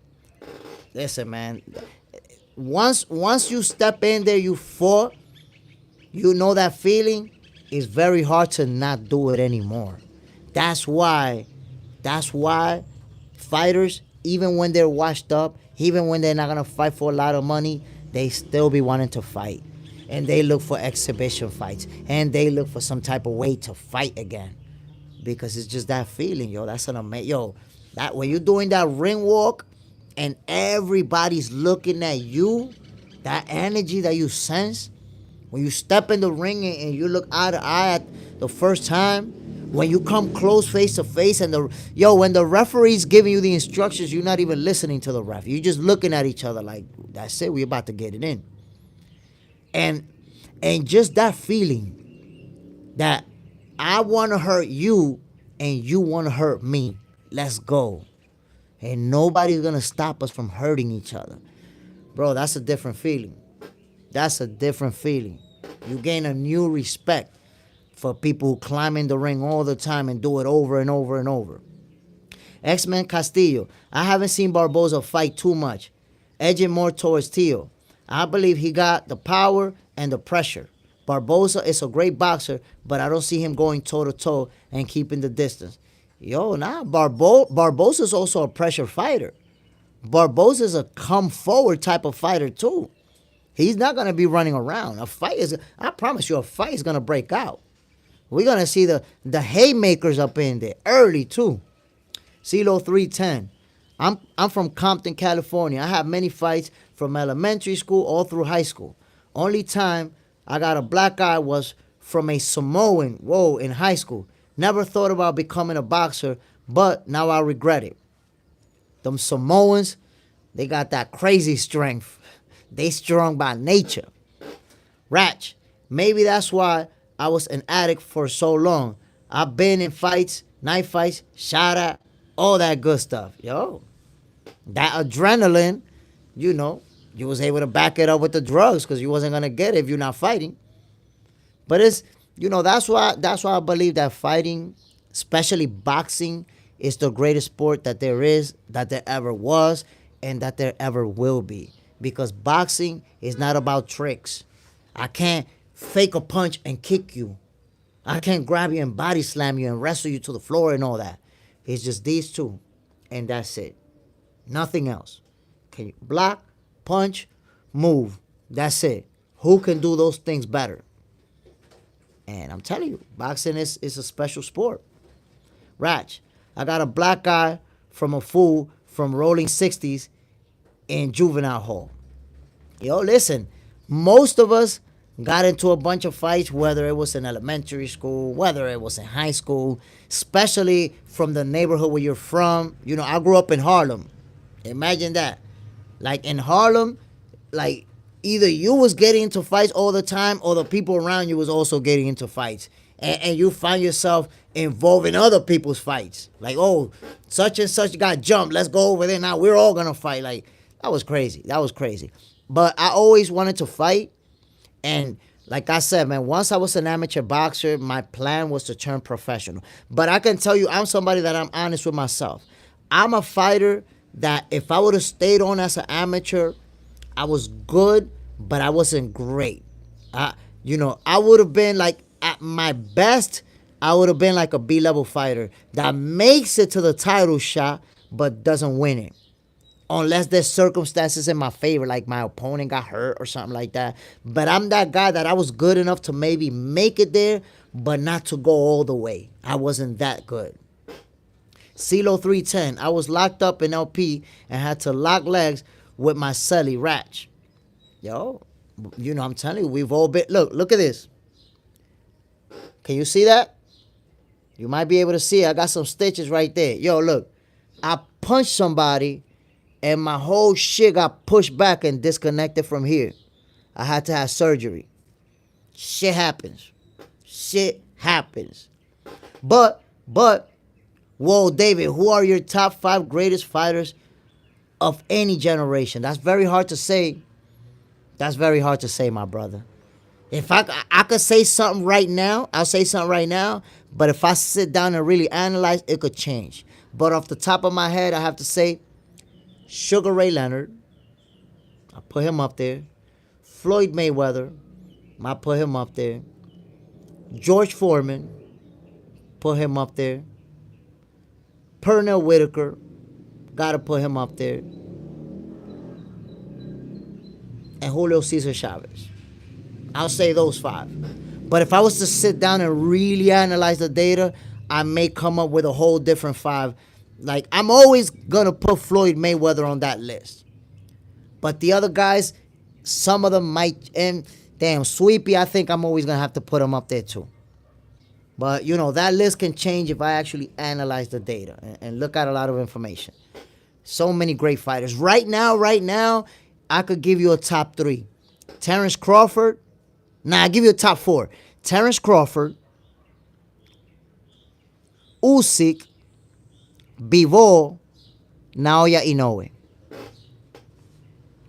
Listen, man. Once you step in there, you fought, you know that feeling. It's very hard to not do it anymore. That's why, that's why fighters, even when they're washed up, even when they're not gonna fight for a lot of money, they still be wanting to fight. And they look for exhibition fights. And they look for some type of way to fight again. Because it's just that feeling, yo. That's an amazing, yo. That when you're doing that ring walk and everybody's looking at you, that energy that you sense, when you step in the ring and you look eye to eye at the first time, when you come close face to face and when the referee's giving you the instructions, you're not even listening to the ref. You're just looking at each other like, that's it, we're about to get it in. And just that feeling that I want to hurt you and you want to hurt me. Let's go. And nobody's going to stop us from hurting each other. Bro, that's a different feeling. That's a different feeling. You gain a new respect for people who climb in the ring all the time and do it over and over and over. X-Men Castillo. I haven't seen Barboza fight too much, edging more towards Tio. I believe he got the power and the pressure. Barboza is a great boxer, but I don't see him going toe-to-toe and keeping the distance. Barboza's also a pressure fighter. Barboza's a come-forward type of fighter, too. He's not going to be running around. I promise you, a fight is going to break out. We're going to see the haymakers up in there early, too. CeeLo 310. I'm from Compton, California. I have many fights from elementary school all through high school. Only time I got a black eye was from a Samoan, in high school. Never thought about becoming a boxer, but now I regret it. Them Samoans, they got that crazy strength. They strong by nature. Ratch, maybe that's why I was an addict for so long. I've been in fights, knife fights, shot at, all that good stuff. Yo, that adrenaline, you was able to back it up with the drugs because you wasn't going to get it if you're not fighting. But it's, that's why I believe that fighting, especially boxing, is the greatest sport that there is, that there ever was, and that there ever will be. Because boxing is not about tricks. I can't fake a punch and kick you. I can't grab you and body slam you and wrestle you to the floor and all that. It's just these two, and that's it. Nothing else. Can you block, punch, move? That's it. Who can do those things better? And I'm telling you, boxing is a special sport. Ratch, I got a black eye from a fool from Rolling 60s in juvenile hall. Yo, listen, most of us got into a bunch of fights, whether it was in elementary school, whether it was in high school, especially from the neighborhood where you're from. I grew up in Harlem. Imagine that. Like in Harlem, like either you was getting into fights all the time or the people around you was also getting into fights. And you find yourself involved in other people's fights. Like, oh, such and such got jumped. Let's go over there now. We're all going to fight. Like, that was crazy. But I always wanted to fight. And like I said, man, once I was an amateur boxer, my plan was to turn professional. But I can tell you, I'm somebody that I'm honest with myself. I'm a fighter that if I would have stayed on as an amateur, I was good, but I wasn't great. I would have been like, at my best, I would have been like a B-level fighter that makes it to the title shot, but doesn't win it. Unless there's circumstances in my favor, like my opponent got hurt or something like that. But I'm that guy that I was good enough to maybe make it there, but not to go all the way. I wasn't that good. CeeLo 310, I was locked up in LP and had to lock legs with my celly Ratch. Yo, I'm telling you, we've all been, look at this. Can you see that? You might be able to see it. I got some stitches right there. Yo, look, I punched somebody and my whole shit got pushed back and disconnected from here. I had to have surgery. Shit happens. But, whoa, David, who are your top 5 greatest fighters of any generation? That's very hard to say. My brother. If I could say something right now, I'll say something right now. But if I sit down and really analyze, it could change. But off the top of my head, I have to say Sugar Ray Leonard. I put him up there. Floyd Mayweather, I put him up there. George Foreman, put him up there. Pernell Whitaker, gotta put him up there. And Julio Cesar Chavez. I'll say those 5. But if I was to sit down and really analyze the data, I may come up with a whole different 5. Like, I'm always gonna put Floyd Mayweather on that list. But the other guys, some of them might, and damn, Sweepy, I think I'm always gonna have to put him up there too. But, that list can change if I actually analyze the data and look at a lot of information. So many great fighters. Right now, I could give you a top 3. Terrence Crawford. I'll give you a top 4. Terrence Crawford. Usyk. Bivol. Naoya Inoue.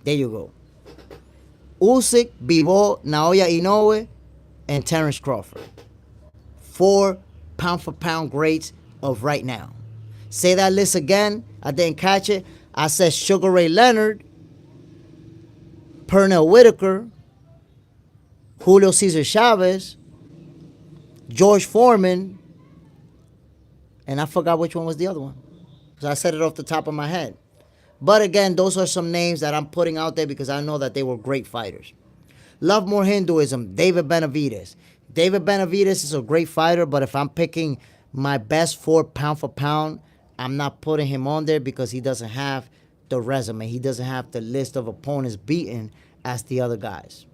There you go. Usyk, Bivol, Naoya Inoue, and Terrence Crawford. 4 pound-for-pound greats of right now. Say that list again. I didn't catch it. I said Sugar Ray Leonard, Pernell Whitaker, Julio Cesar Chavez, George Foreman, and I forgot which one was the other one, because I said it off the top of my head. But again, those are some names that I'm putting out there because I know that they were great fighters. Love More Hinduism, David Benavidez. David Benavidez is a great fighter, but if I'm picking my best 4 pound for pound, I'm not putting him on there because he doesn't have the resume. He doesn't have the list of opponents beaten as the other guys.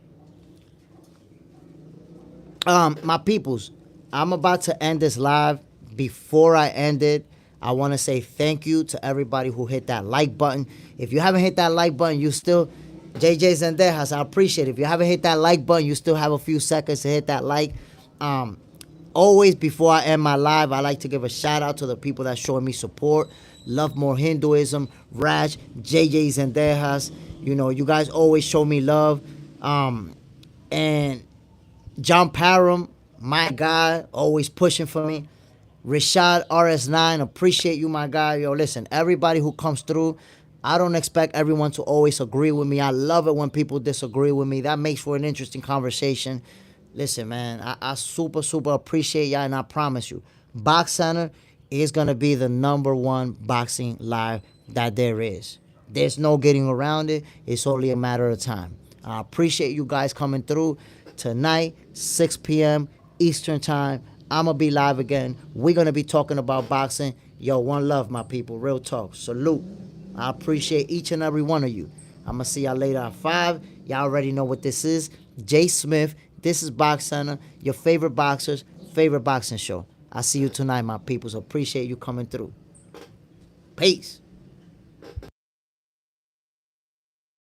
My peoples, I'm about to end this live. Before I end it, I want to say thank you to everybody who hit that like button. If you haven't hit that like button, you still, JJ Zendejas, I appreciate it. If you haven't hit that like button, you still have a few seconds to hit that like. Always before I end my live, I like to give a shout out to the people that showing me support. Love More Hinduism, Raj, JJ Zendejas. You guys always show me love. And John Parham, my guy, always pushing for me. Rashad RS9, appreciate you, my guy. Yo, listen, everybody who comes through, I don't expect everyone to always agree with me. I love it when people disagree with me. That makes for an interesting conversation. Listen, man, I super appreciate y'all, and I promise you, Box Center is going to be the #1 boxing live that there is. There's no getting around it. It's only a matter of time. I appreciate you guys coming through. Tonight, 6 p.m. Eastern Time, I'm going to be live again. We're going to be talking about boxing. Yo, one love, my people. Real talk. Salute. I appreciate each and every one of you. I'm going to see y'all later at 5. Y'all already know what this is. Jay Smith. This is Box Center, your favorite boxers, favorite boxing show. I see you tonight, my peoples. Appreciate you coming through. Peace.